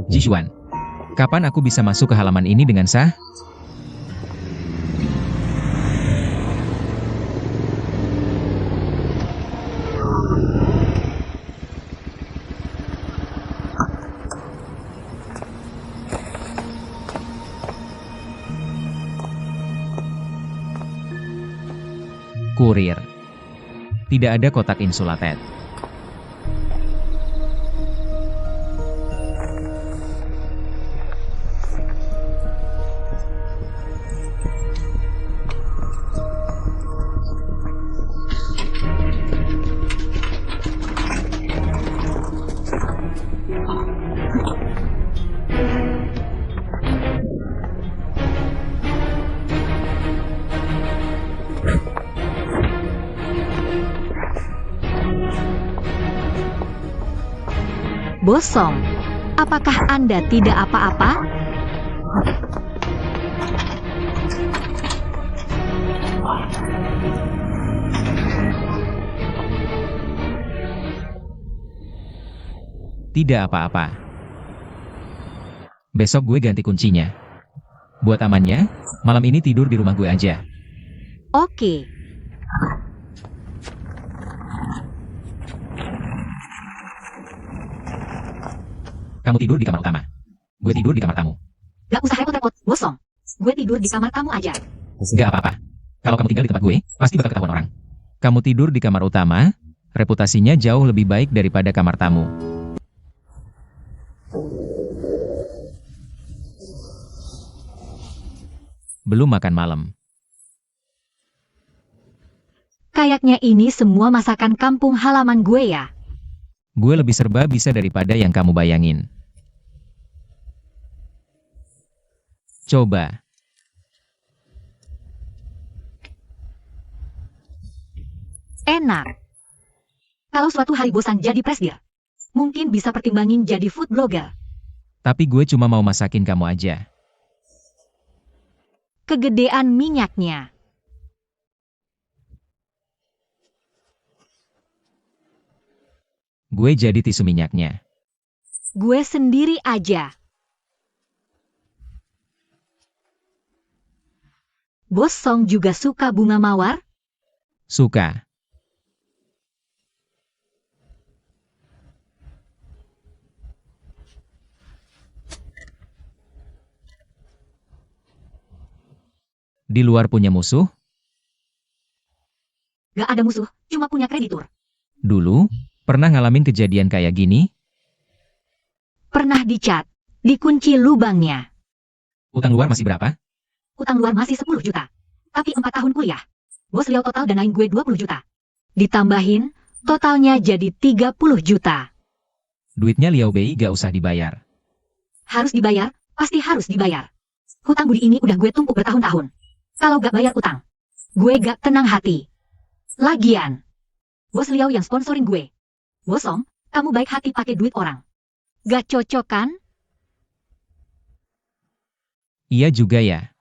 Jishuan, kapan aku bisa masuk ke halaman ini dengan sah? Kurir. Tidak ada kotak insulated. Bos Song, apakah Anda tidak apa-apa? Tidak apa-apa. Besok gue ganti kuncinya. Buat amannya, malam ini tidur di rumah gue aja. Oke. Kamu tidur di kamar utama. Gue tidur di kamar tamu. Gak usah repot-repot, Bos Song. Gue tidur di kamar tamu aja. Gak apa-apa. Kalau kamu tinggal di tempat gue, pasti bakal ketahuan orang. Kamu tidur di kamar utama, reputasinya jauh lebih baik daripada kamar tamu. Belum makan malam. Kayaknya ini semua masakan kampung halaman gue ya. Gue lebih serba bisa daripada yang kamu bayangin. Coba. Enak. Kalau suatu hari bosan jadi presdir, mungkin bisa pertimbangin jadi food blogger. Tapi gue cuma mau masakin kamu aja. Kegedean minyaknya. Gue jadi tisu minyaknya. Gue sendiri aja. Bos Song juga suka bunga mawar? Suka. Di luar punya musuh? Gak ada musuh, cuma punya kreditur. Dulu, pernah ngalamin kejadian kayak gini? Pernah dicat, dikunci lubangnya. Utang luar masih berapa? Utang luar masih 10 juta. Tapi 4 tahun kuliah. Bos Liao total danain gue 20 juta. Ditambahin, totalnya jadi 30 juta. Duitnya Liao Bei gak usah dibayar. Harus dibayar, pasti harus dibayar. Hutang budi ini udah gue tumpuk bertahun-tahun. Kalau gak bayar utang, gue gak tenang hati. Lagian, Bos Liao yang sponsorin gue. Bos Song, kamu baik hati pakai duit orang. Gak cocok kan? Iya juga ya.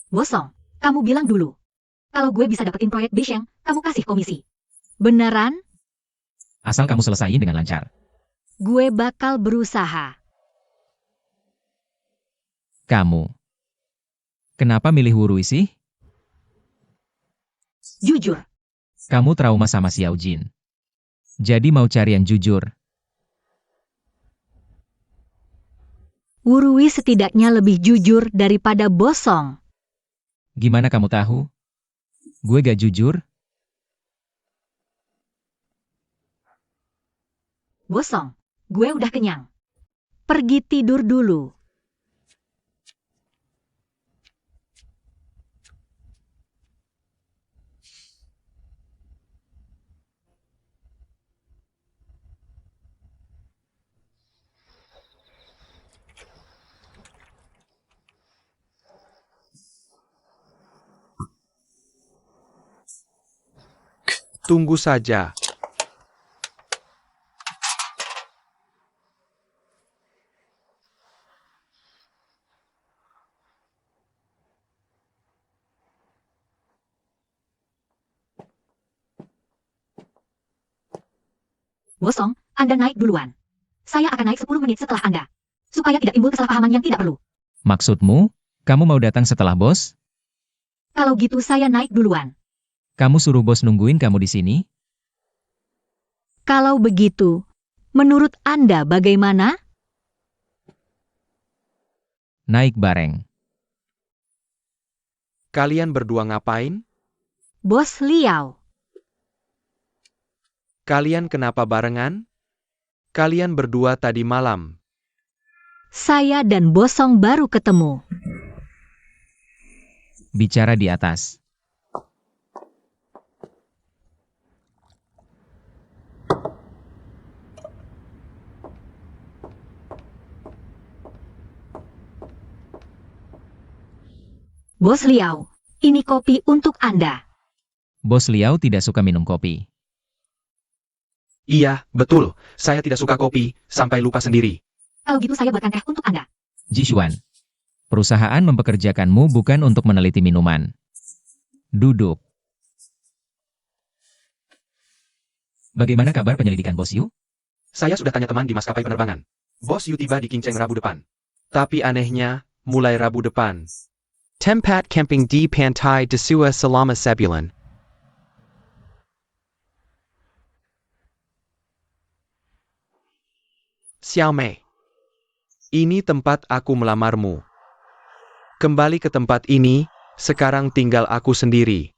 Bos Song, kamu bilang dulu. Kalau gue bisa dapetin proyek Bisheng, kamu kasih komisi. Beneran? Asal kamu selesaiin dengan lancar. Gue bakal berusaha. Kamu. Kenapa milih Wurui sih? Jujur, Kamu trauma sama Xiao Jin. Jadi mau cari yang jujur. Wurui setidaknya lebih jujur daripada Bos Song. Gimana kamu tahu? Gue gak jujur? Bos Song, gue udah kenyang. Pergi tidur dulu. Tunggu saja. Bos Song, Anda naik duluan. Saya akan naik 10 menit setelah Anda. Supaya tidak timbul kesalahpahaman yang tidak perlu. Maksudmu, kamu mau datang setelah bos? Kalau gitu saya naik duluan. Kamu suruh bos nungguin kamu di sini? Kalau begitu, menurut Anda bagaimana? Naik bareng. Kalian berdua ngapain? Bos Liao. Kalian kenapa barengan? Kalian berdua tadi malam. Saya dan Bos Song baru ketemu. Bicara di atas. Bos Liao, ini kopi untuk Anda. Bos Liao tidak suka minum kopi. Iya, betul. Saya tidak suka kopi, sampai lupa sendiri. Kalau gitu saya buatkan teh untuk Anda. Jishuan. Perusahaan mempekerjakanmu bukan untuk meneliti minuman. Duduk. Bagaimana kabar penyelidikan Bos Yu? Saya sudah tanya teman di maskapai penerbangan. Bos Yu tiba di Kinceng Rabu depan. Tapi anehnya, mulai Rabu depan. Tempat camping di Pantai Desua selama sebulan. Xiao Mei. Ini tempat aku melamarmu. Kembali ke tempat ini, sekarang tinggal aku sendiri.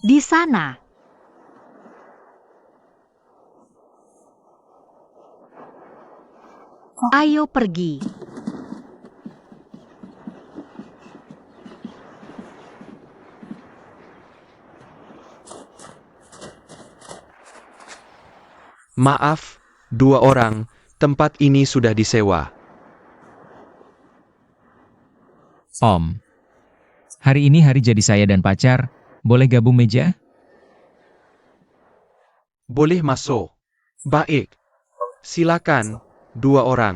Di sana. Ayo pergi. Maaf, 2 orang, tempat ini sudah disewa. Om. Hari ini hari jadi saya dan pacar, boleh gabung meja? Boleh masuk. Baik. Silakan, 2 orang.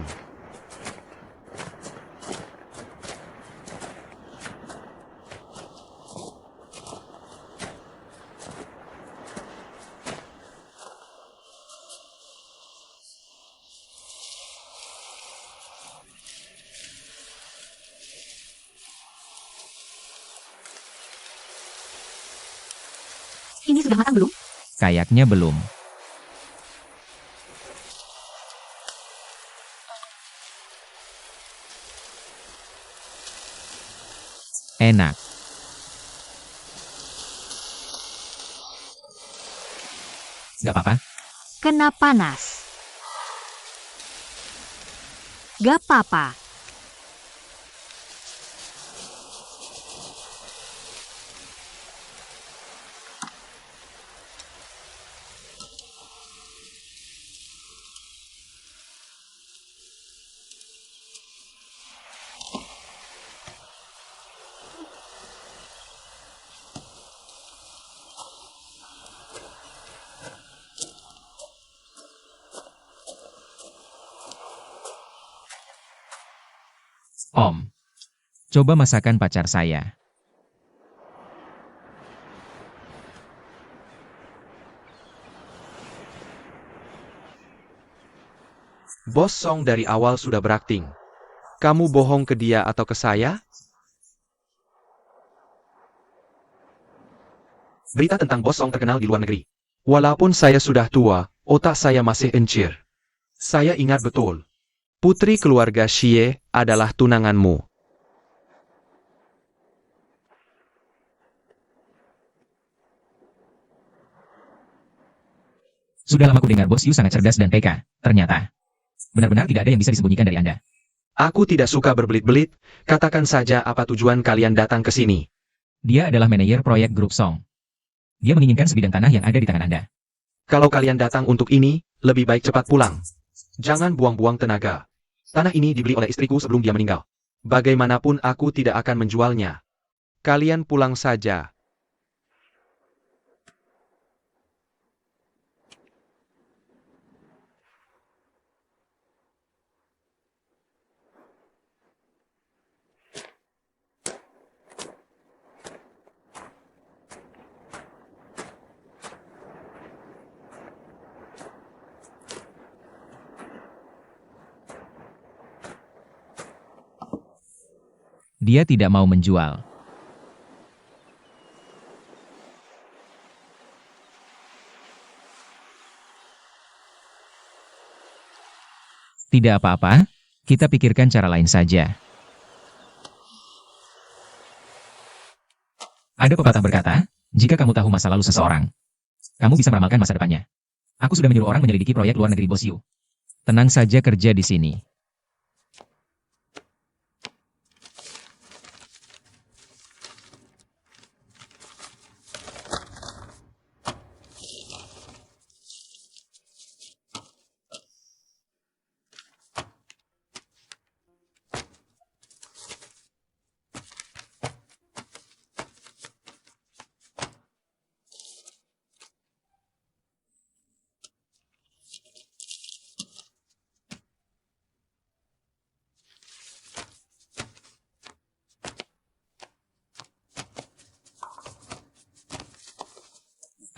Ini sudah matang belum? Kayaknya belum. Enak. Gak apa-apa. Kena panas. Gak apa-apa. Om. Coba masakan pacar saya. Bos Song dari awal sudah berakting. Kamu bohong ke dia atau ke saya? Berita tentang Bos Song terkenal di luar negeri. Walaupun saya sudah tua, otak saya masih encir. Saya ingat betul. Putri keluarga Xie adalah tunanganmu. Sudah lama ku dengar Bos Yu sangat cerdas dan PK. Ternyata, benar-benar tidak ada yang bisa disembunyikan dari Anda. Aku tidak suka berbelit-belit, katakan saja apa tujuan kalian datang ke sini. Dia adalah manajer proyek grup Song. Dia menginginkan sebidang tanah yang ada di tangan Anda. Kalau kalian datang untuk ini, lebih baik cepat pulang. Jangan buang-buang tenaga. Tanah ini dibeli oleh istriku sebelum dia meninggal. Bagaimanapun aku tidak akan menjualnya. Kalian pulang saja. Dia tidak mau menjual. Tidak apa-apa, kita pikirkan cara lain saja. Ada pepatah berkata, jika kamu tahu masa lalu seseorang, kamu bisa meramalkan masa depannya. Aku sudah menyuruh orang menyelidiki proyek luar negeri Bos Yu. Tenang saja kerja di sini.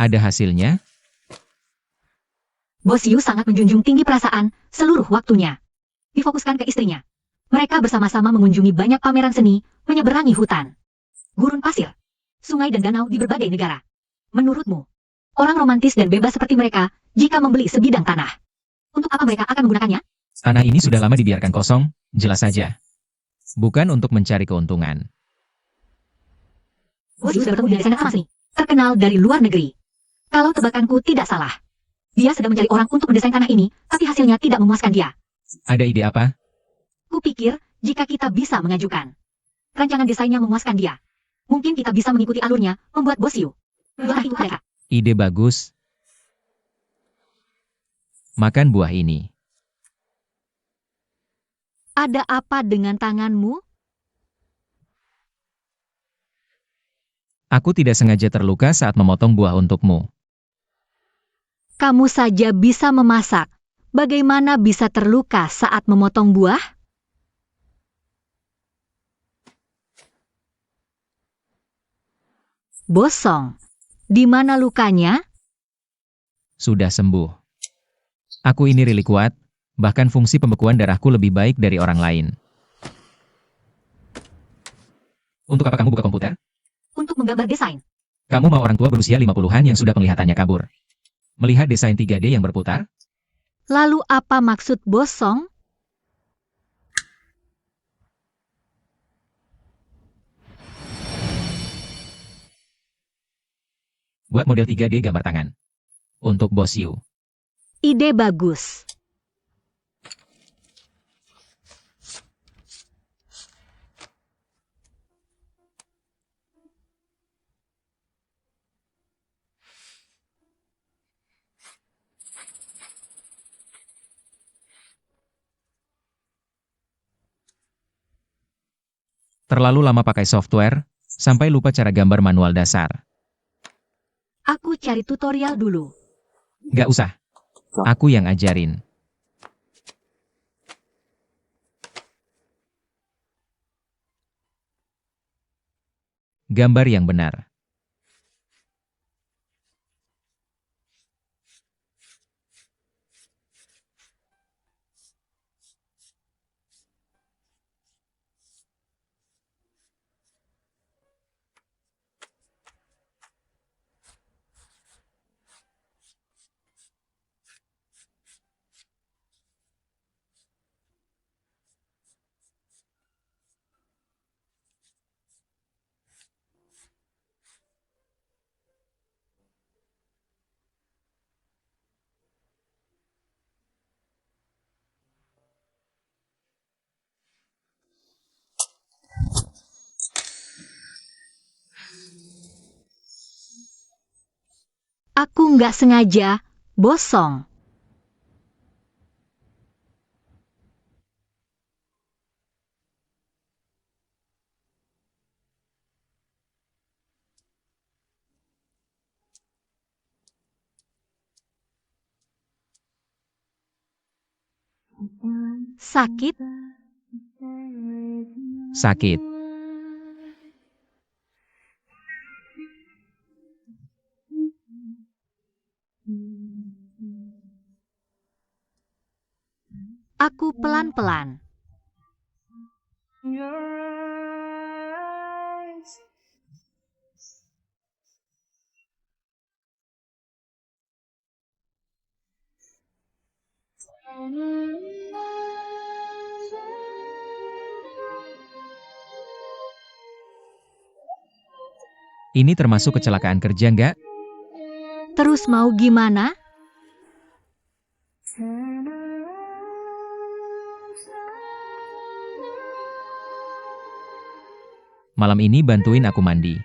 Ada hasilnya? Bos Yu sangat menjunjung tinggi perasaan seluruh waktunya. Difokuskan ke istrinya. Mereka bersama-sama mengunjungi banyak pameran seni, menyeberangi hutan, gurun pasir, sungai dan danau di berbagai negara. Menurutmu, orang romantis dan bebas seperti mereka, jika membeli sebidang tanah, untuk apa mereka akan menggunakannya? Tanah ini sudah lama dibiarkan kosong, jelas saja. Bukan untuk mencari keuntungan. Bos Yu sudah bertemu dengan desainer emas seni, terkenal dari luar negeri. Kalau tebakanku tidak salah, dia sedang mencari orang untuk mendesain tanah ini, tapi hasilnya tidak memuaskan dia. Ada ide apa? Kupikir, jika kita bisa mengajukan rancangan desainnya memuaskan dia, mungkin kita bisa mengikuti alurnya, membuat Bos Yu. Buah itu ada. Ide bagus. Makan buah ini. Ada apa dengan tanganmu? Aku tidak sengaja terluka saat memotong buah untukmu. Kamu saja bisa memasak. Bagaimana bisa terluka saat memotong buah? Bosong. Di mana lukanya? Sudah sembuh. Aku ini rili kuat, bahkan fungsi pembekuan darahku lebih baik dari orang lain. Untuk apa kamu buka komputer? Untuk menggambar desain. Kamu mau orang tua berusia 50-an yang sudah penglihatannya kabur. Melihat desain 3D yang berputar? Lalu apa maksud bosong? Buat model 3D gambar tangan. Untuk Bos Yu. Ide bagus. Terlalu lama pakai software, sampai lupa cara gambar manual dasar. Aku cari tutorial dulu. Gak usah. Aku yang ajarin. Gambar yang benar. Aku nggak sengaja, bosong. Sakit? Sakit. Aku pelan-pelan. Ini termasuk kecelakaan kerja nggak? Terus mau gimana? Malam ini bantuin aku mandi.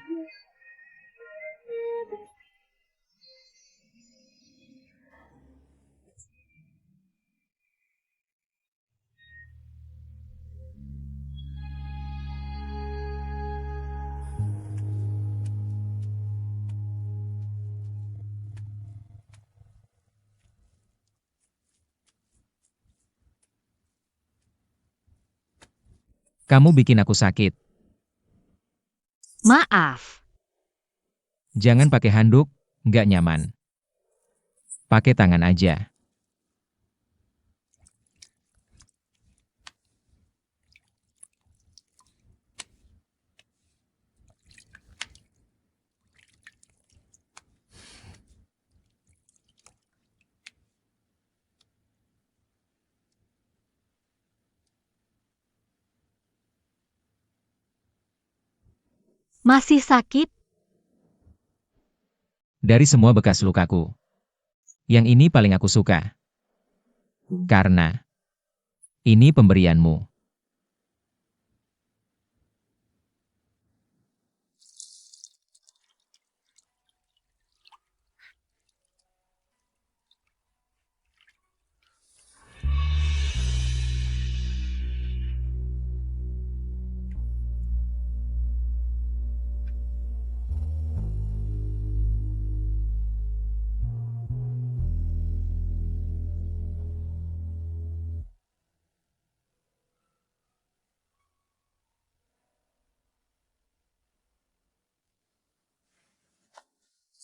Kamu bikin aku sakit. Maaf. Jangan pakai handuk, Nggak nyaman. Pakai tangan aja. Masih sakit? Dari semua bekas lukaku, yang ini paling aku suka. Karena ini pemberianmu.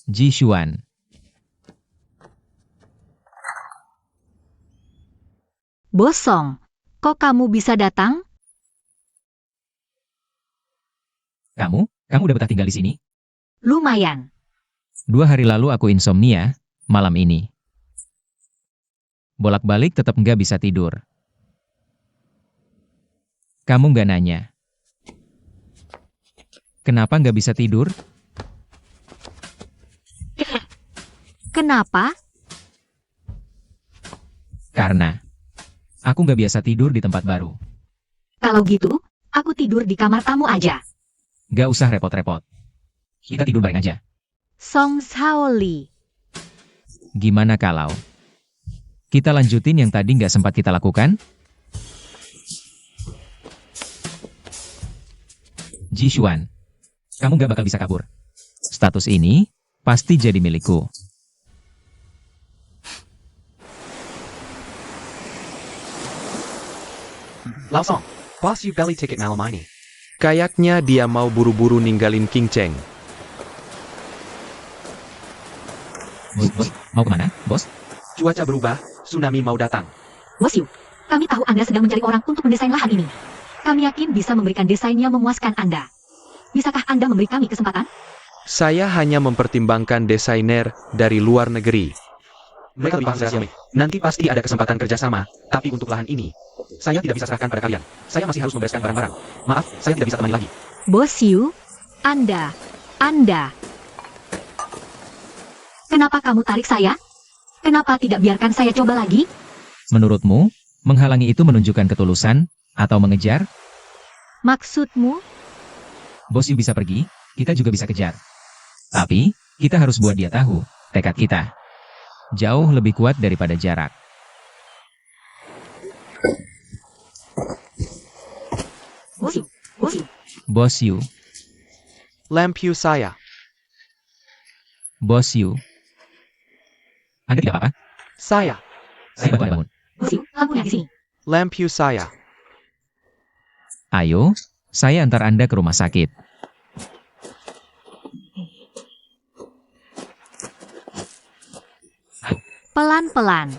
Ji Xuan. Bos Song, kok kamu bisa datang? Kamu udah betah tinggal di sini? Lumayan. 2 hari lalu aku insomnia, malam ini. Bolak-balik tetap nggak bisa tidur. Kamu nggak nanya. Kenapa nggak bisa tidur? Kenapa? Karena aku nggak biasa tidur di tempat baru. Kalau gitu, aku tidur di kamar tamu aja. Nggak usah repot-repot. Kita tidur bareng aja. Song Shaoli. Gimana kalau kita lanjutin yang tadi nggak sempat kita lakukan? Ji Xuan, kamu nggak bakal bisa kabur. Status ini pasti jadi milikku. Langsung, boss you belly ticket malam ini. Kayaknya dia mau buru-buru ninggalin King Cheng. Bos, mau kemana, bos? Cuaca berubah, tsunami mau datang. Bos Yu, kami tahu Anda sedang mencari orang untuk mendesain lahan ini. Kami yakin bisa memberikan desain yang memuaskan Anda. Bisakah Anda memberi kami kesempatan? Saya hanya mempertimbangkan desainer dari luar negeri. Mereka lebih paham rahasia. Nanti pasti ada kesempatan kerjasama, tapi untuk lahan ini, saya tidak bisa serahkan pada kalian. Saya masih harus membereskan barang-barang. Maaf, saya tidak bisa temani lagi. Bos Yu, Anda. Kenapa kamu tarik saya? Kenapa tidak biarkan saya coba lagi? Menurutmu, menghalangi itu menunjukkan ketulusan atau mengejar? Maksudmu? Bos Yu bisa pergi, kita juga bisa kejar. Tapi, kita harus buat dia tahu, tekad kita jauh lebih kuat daripada jarak. Bos Yu. Bos Yu, Lampu saya. Bos Yu. Anda tidak apa-apa? Saya. Saya bantu Anda bangun. Bos Yu, lampunya di sini. Lampu saya. Ayo, saya antar Anda ke rumah sakit. Pelan-pelan.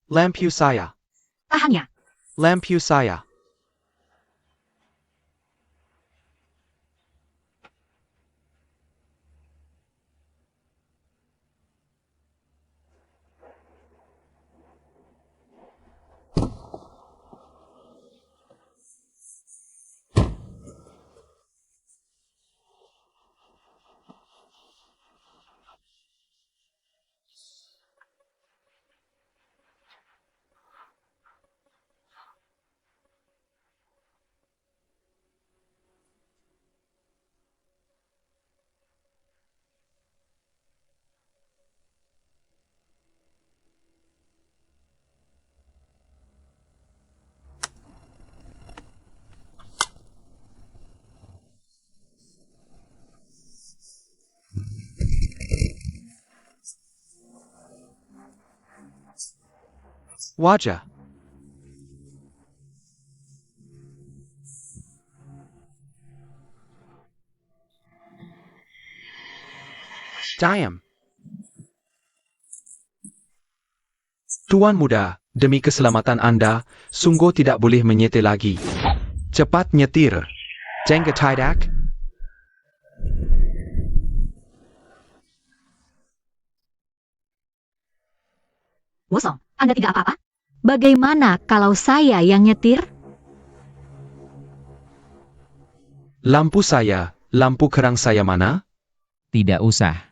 Lampu saya. Tahannya. Lampu saya. Wajah. Diam. Tuan muda, demi keselamatan Anda, sungguh tidak boleh menyetir lagi. Cepat nyetir. Jangan tidak. Bosong, Anda tidak apa-apa? Bagaimana kalau saya yang nyetir? Lampu kerang saya mana? Tidak usah.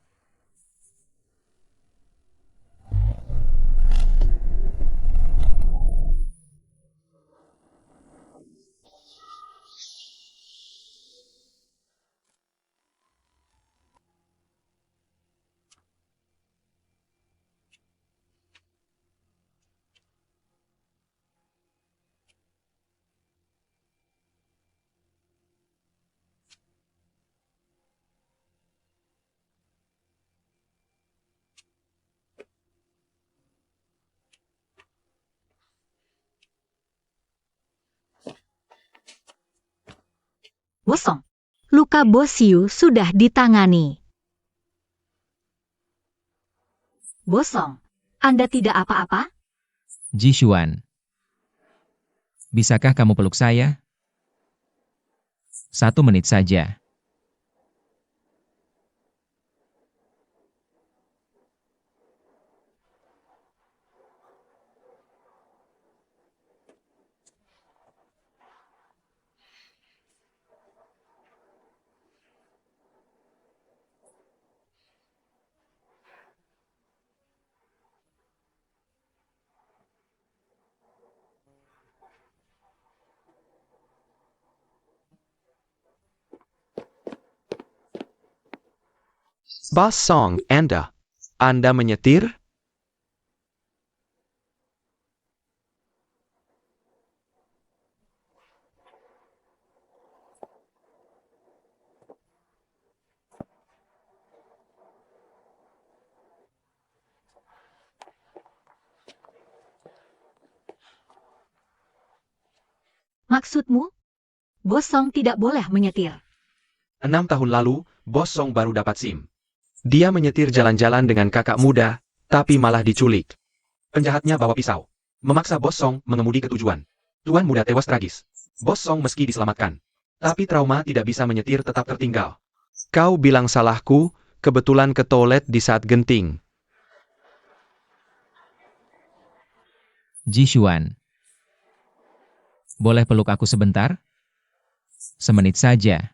Bosong, luka Bosiu sudah ditangani. Bosong, Anda tidak apa-apa? Jishuan. Bisakah kamu peluk saya? 1 menit saja. Bosong, Anda menyetir? Maksudmu? Bosong tidak boleh menyetir. 6 tahun lalu, Bosong baru dapat SIM. Dia menyetir jalan-jalan dengan kakak muda, tapi malah diculik. Penjahatnya bawa pisau. Memaksa Bosong mengemudi ke tujuan. Tuan muda tewas tragis. Bosong meski diselamatkan. Tapi trauma tidak bisa menyetir tetap tertinggal. Kau bilang salahku, kebetulan ke toilet di saat genting. Jishuan. Boleh peluk aku sebentar? 1 menit saja.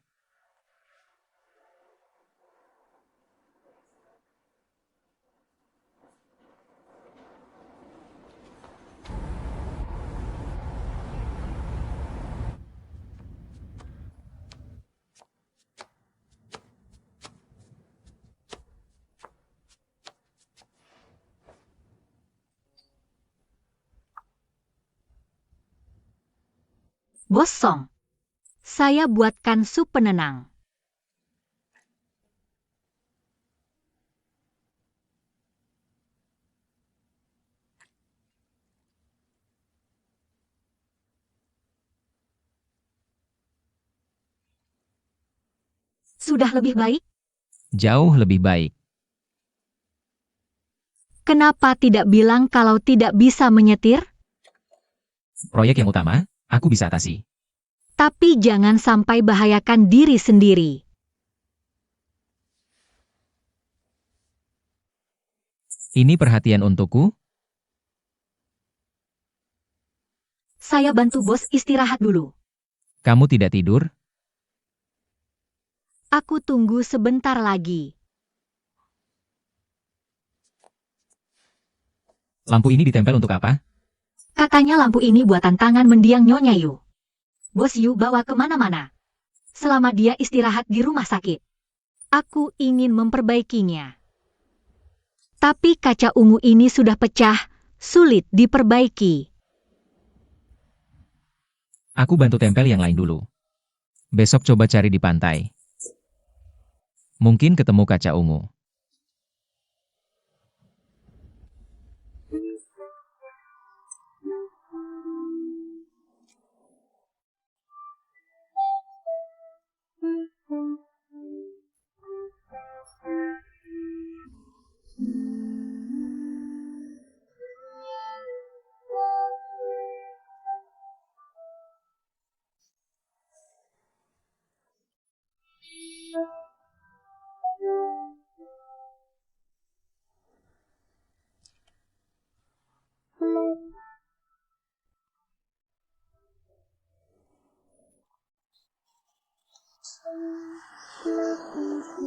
Bosong, saya buatkan sup penenang. Sudah lebih baik? Jauh lebih baik. Kenapa tidak bilang kalau tidak bisa menyetir? Proyek yang utama, aku bisa atasi. Tapi jangan sampai bahayakan diri sendiri. Ini perhatian untukku? Saya bantu bos istirahat dulu. Kamu tidak tidur? Aku tunggu sebentar lagi. Lampu ini ditempel untuk apa? Katanya lampu ini buatan tangan mendiang Nyonya Yu. Bos Yu bawa kemana-mana. Selama dia istirahat di rumah sakit. Aku ingin memperbaikinya. Tapi kaca ungu ini sudah pecah, sulit diperbaiki. Aku bantu tempel yang lain dulu. Besok coba cari di pantai. Mungkin ketemu kaca ungu.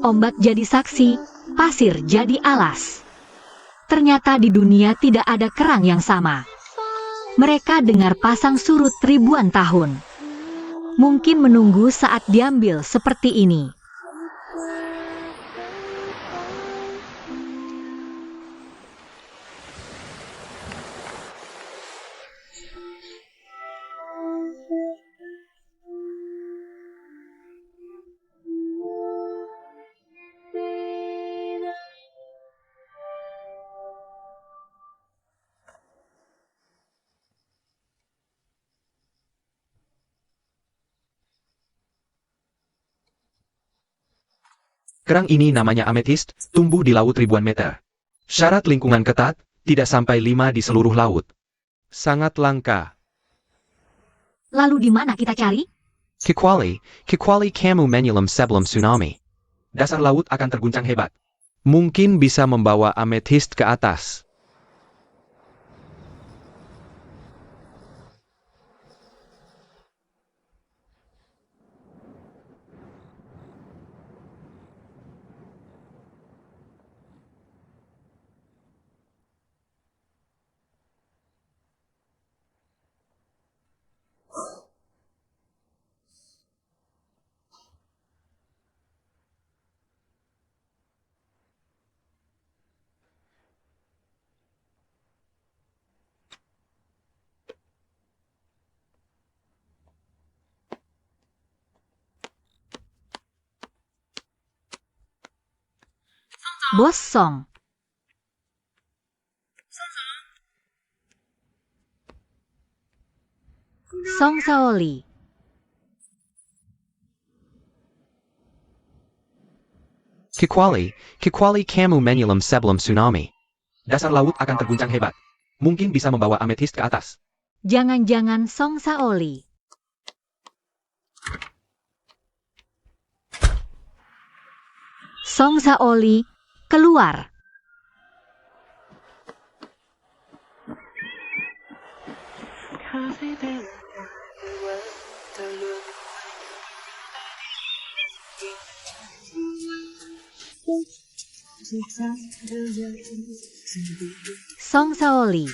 Ombak jadi saksi, pasir jadi alas. Ternyata di dunia tidak ada kerang yang sama. Mereka dengar pasang surut ribuan tahun. Mungkin menunggu saat diambil seperti ini. Kerang ini namanya ametist, tumbuh di laut ribuan meter. Syarat lingkungan ketat, tidak sampai 5 di seluruh laut. Sangat langka. Lalu di mana kita cari? Kikwali kamu menyelam sebelum tsunami. Dasar laut akan terguncang hebat. Mungkin bisa membawa ametist ke atas. Bos Song. Song Saoli. Kikwali kamu menyelam sebelum tsunami. Dasar laut akan terguncang hebat. Mungkin bisa membawa ametist ke atas. Jangan-jangan Song Saoli. Song Saoli keluar. Song Saoli.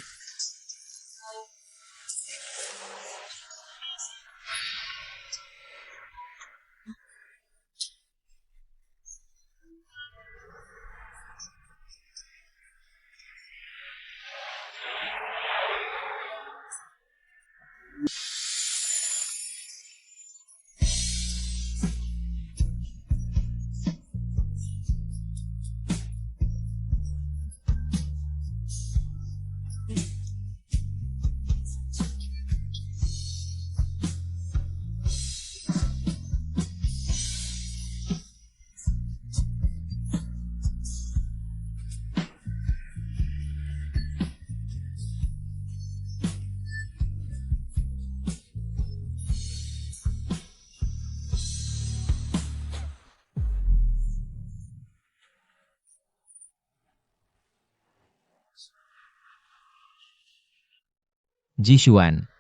Jishuan.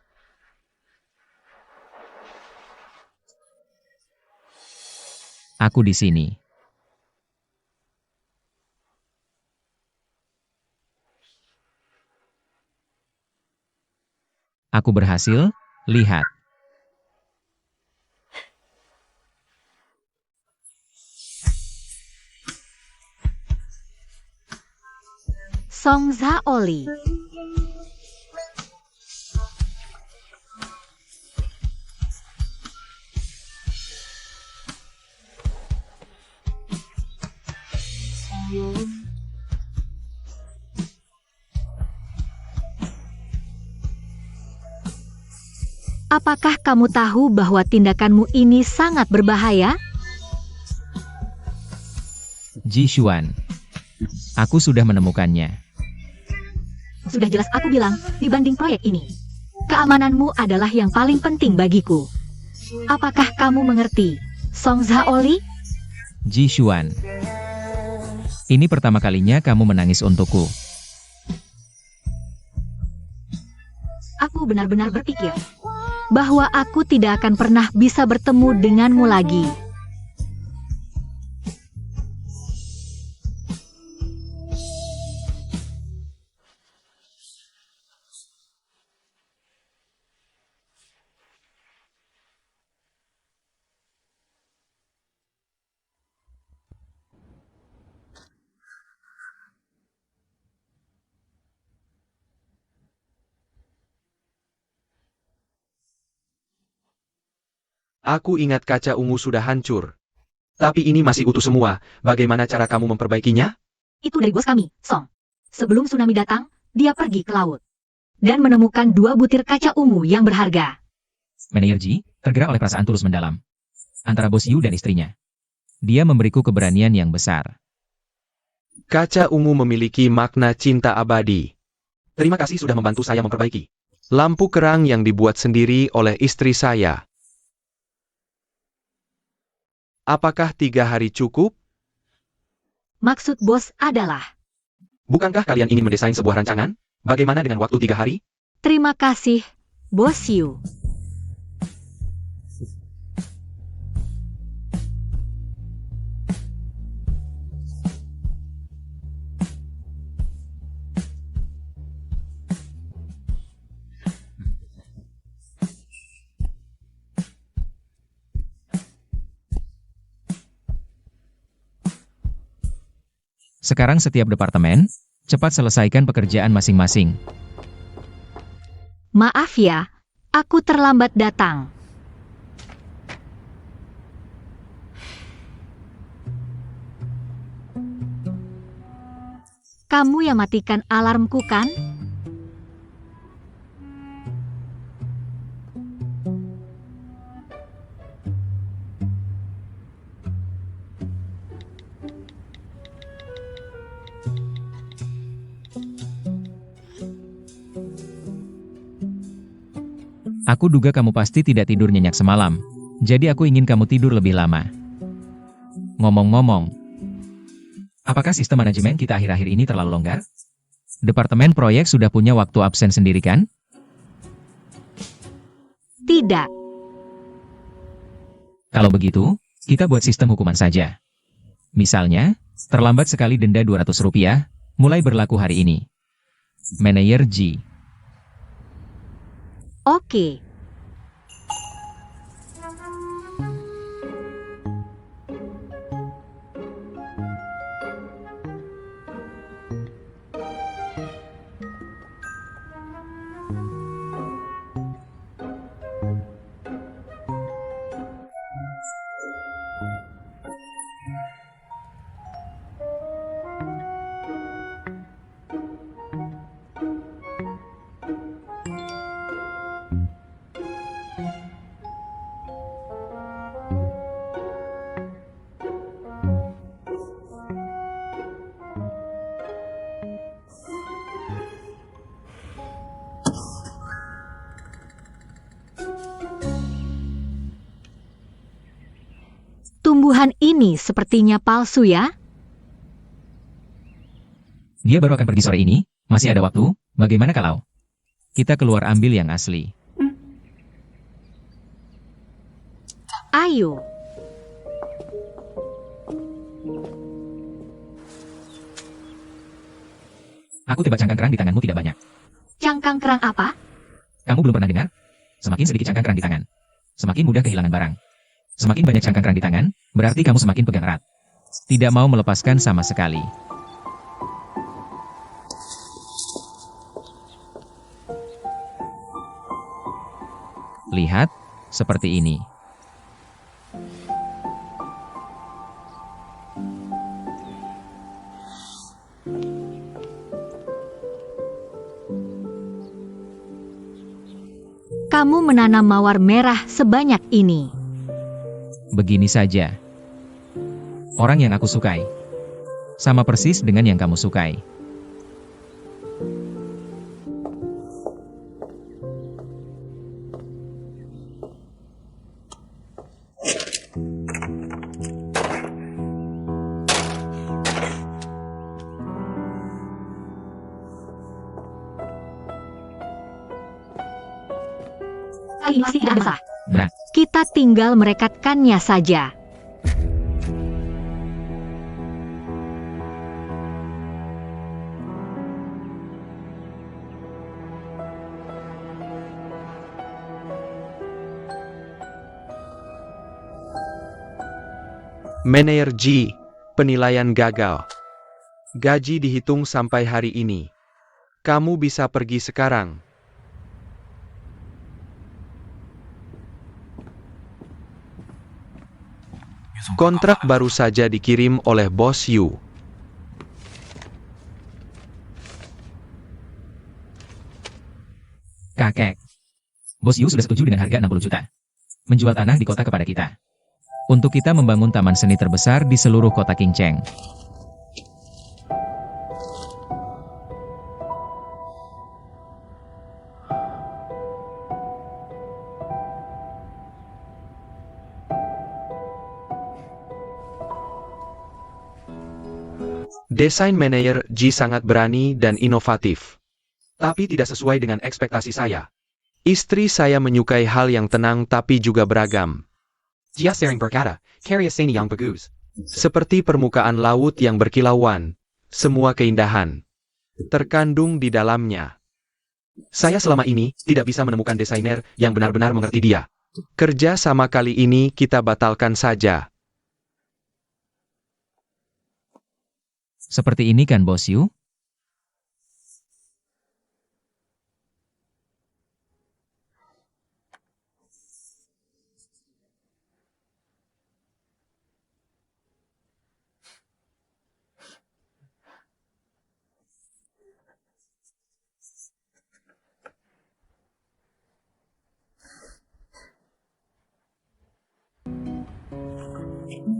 Aku di sini. Aku berhasil, lihat. Song Saoli. Apakah kamu tahu bahwa tindakanmu ini sangat berbahaya? Jishuan. Aku sudah menemukannya. Sudah jelas aku bilang, dibanding proyek ini, keamananmu adalah yang paling penting bagiku. Apakah kamu mengerti, Song Saoli? Jishuan. Ini pertama kalinya kamu menangis untukku. Aku benar-benar berpikir bahwa aku tidak akan pernah bisa bertemu denganmu lagi. Aku ingat kaca ungu sudah hancur. Tapi ini masih utuh semua, bagaimana cara kamu memperbaikinya? Itu dari bos kami, Song. Sebelum tsunami datang, dia pergi ke laut. Dan menemukan 2 butir kaca ungu yang berharga. Manajer Ji tergerak oleh perasaan tulus mendalam antara bos Yu dan istrinya. Dia memberiku keberanian yang besar. Kaca ungu memiliki makna cinta abadi. Terima kasih sudah membantu saya memperbaiki lampu kerang yang dibuat sendiri oleh istri saya. Apakah 3 hari cukup? Maksud bos adalah, Bukankah kalian ingin mendesain sebuah rancangan? Bagaimana dengan waktu 3 hari? terima kasih, Bos Yu. Sekarang setiap departemen, cepat selesaikan pekerjaan masing-masing. Maaf ya, aku terlambat datang. Kamu yang matikan alarmku kan? Aku duga kamu pasti tidak tidur nyenyak semalam. Jadi aku ingin kamu tidur lebih lama. Ngomong-ngomong, apakah sistem manajemen kita akhir-akhir ini terlalu longgar? Departemen proyek sudah punya waktu absen sendiri kan? Tidak. Kalau begitu, kita buat sistem hukuman saja. Misalnya, terlambat sekali denda Rp200, mulai berlaku hari ini. Manajer G. Oke. Tumbuhan ini sepertinya palsu ya? Dia baru akan pergi sore ini, masih ada waktu, bagaimana kalau kita keluar ambil yang asli? Ayo. Aku tebak cangkang kerang di tanganmu tidak banyak. Cangkang kerang apa? Kamu belum pernah dengar? Semakin sedikit cangkang kerang di tangan, semakin mudah kehilangan barang. Semakin banyak cangkang kerang di tangan, berarti kamu semakin pegang erat. Tidak mau melepaskan sama sekali. Lihat, seperti ini. Kamu menanam mawar merah sebanyak ini. Begini saja. Orang yang aku sukai. Sama persis dengan yang kamu sukai. Ini masih tidak besar. Nah, Kita tinggal merekatkannya saja. Manajer G, penilaian gagal. Gaji dihitung sampai hari ini. Kamu bisa pergi sekarang. Kontrak baru saja dikirim oleh Bos Yu. Kakek. Bos Yu sudah setuju dengan harga 60 juta. Menjual tanah di kota kepada kita. Untuk kita membangun taman seni terbesar di seluruh kota Qingcheng. Desain manajer Ji sangat berani dan inovatif. Tapi tidak sesuai dengan ekspektasi saya. Istri saya menyukai hal yang tenang tapi juga beragam. Dia sering berkata, karya seni yang bagus. Seperti permukaan laut yang berkilauan. Semua keindahan terkandung di dalamnya. Saya selama ini tidak bisa menemukan desainer yang benar-benar mengerti dia. Kerja sama kali ini kita batalkan saja. Seperti ini kan Bos Yu?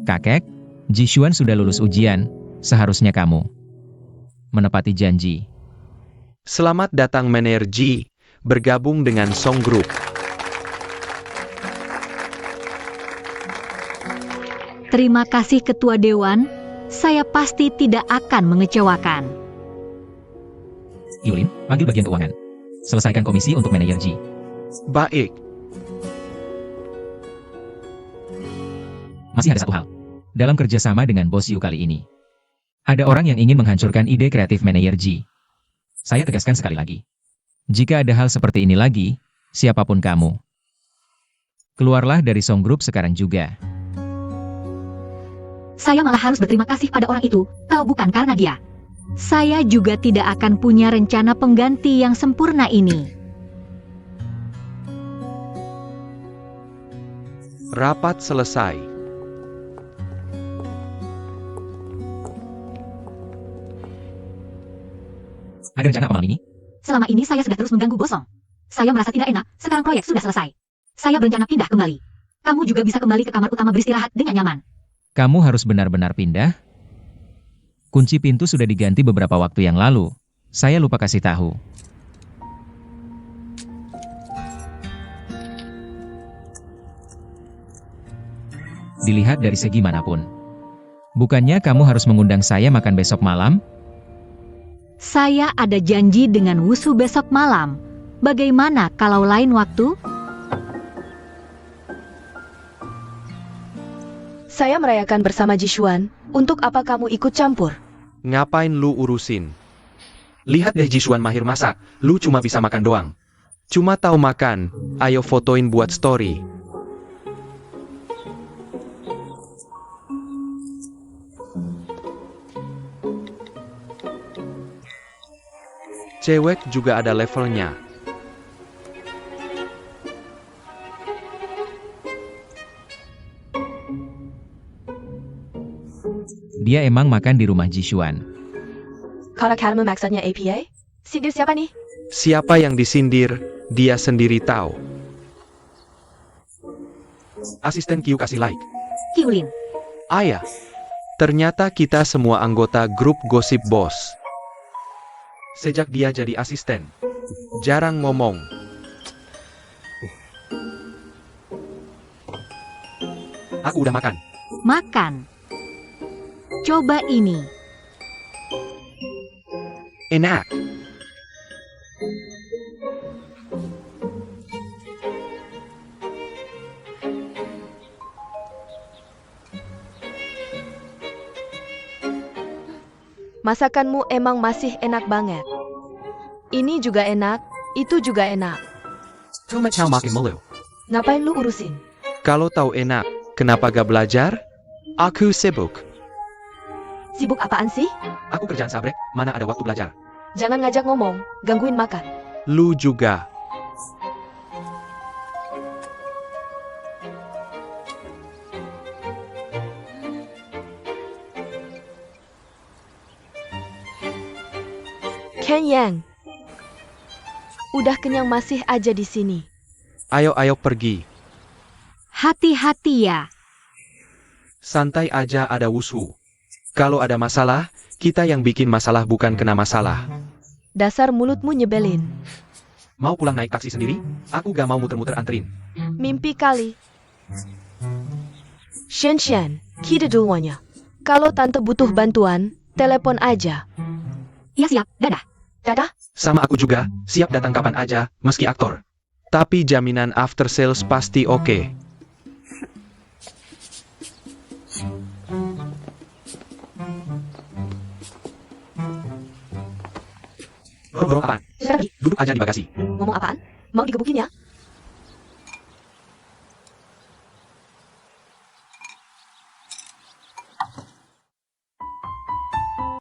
Kakek, Ji Xuan sudah lulus ujian, seharusnya kamu menepati janji. Selamat datang manajer Ji, bergabung dengan Song Group. Terima kasih Ketua Dewan, saya pasti tidak akan mengecewakan. Yulin, panggil bagian keuangan. Selesaikan komisi untuk manajer Ji. Baik. Masih ada satu hal. Dalam kerjasama dengan Bos Yu kali ini, ada orang yang ingin menghancurkan ide kreatif manajer Ji. Saya tegaskan sekali lagi. Jika ada hal seperti ini lagi, siapapun kamu, keluarlah dari Song Group sekarang juga. Saya malah harus berterima kasih pada orang itu, kalau bukan karena dia. Saya juga tidak akan punya rencana pengganti yang sempurna ini. Rapat selesai. Ada rencana apa malam ini? Selama ini saya sudah terus mengganggu Bosong. Saya merasa tidak enak, sekarang proyek sudah selesai. Saya berencana pindah kembali. Kamu juga bisa kembali ke kamar utama beristirahat dengan nyaman. Kamu harus benar-benar pindah? Kunci pintu sudah diganti beberapa waktu yang lalu. Saya lupa kasih tahu. Dilihat dari segi manapun. Bukannya kamu harus mengundang saya makan besok malam? Saya ada janji dengan Wusu besok malam. Bagaimana kalau lain waktu? Saya merayakan bersama Ji Xuan. Untuk apa kamu ikut campur? Ngapain lu urusin? Lihat deh Ji Xuan mahir masak, lu cuma bisa makan doang. Cuma tahu makan, ayo fotoin buat story. Cewek juga ada levelnya. Dia emang makan di rumah Ji Xuan. Kalau kamu maksudnya APA? Sindir siapa nih? Siapa yang disindir, dia sendiri tahu. Asisten Q kasih like. Kiulin. Ayah, ternyata kita semua anggota grup Gosip Bos. Sejak dia jadi asisten, jarang ngomong. Aku udah makan. Makan. Coba ini. Enak. Masakanmu emang masih enak banget. Ini juga enak, itu juga enak. Cuma chow makin mulu. Ngapain lu urusin? Kalau tahu enak, kenapa gak belajar? Aku sibuk. Sibuk apaan sih? Aku kerjaan sabrek, mana ada waktu belajar. Jangan ngajak ngomong, gangguin makan. Lu juga. Ken Yang. Udah kenyang masih aja di sini. Ayo pergi. Hati-hati ya. Santai aja ada Wushu. Kalau ada masalah, kita yang bikin masalah bukan kena masalah. Dasar mulutmu nyebelin. Mau pulang naik taksi sendiri? Aku gak mau muter-muter anterin. Mimpi kali. Shen, kita duluannya. Kalau tante butuh bantuan, telepon aja. Iya siap, dadah. Dadah. Sama aku juga, siap datang kapan aja, meski aktor. Tapi jaminan after sales pasti oke. Bro, apaan? Sudah pergi. Duduk aja di bagasi. Ngomong apaan? Mau digebukin ya?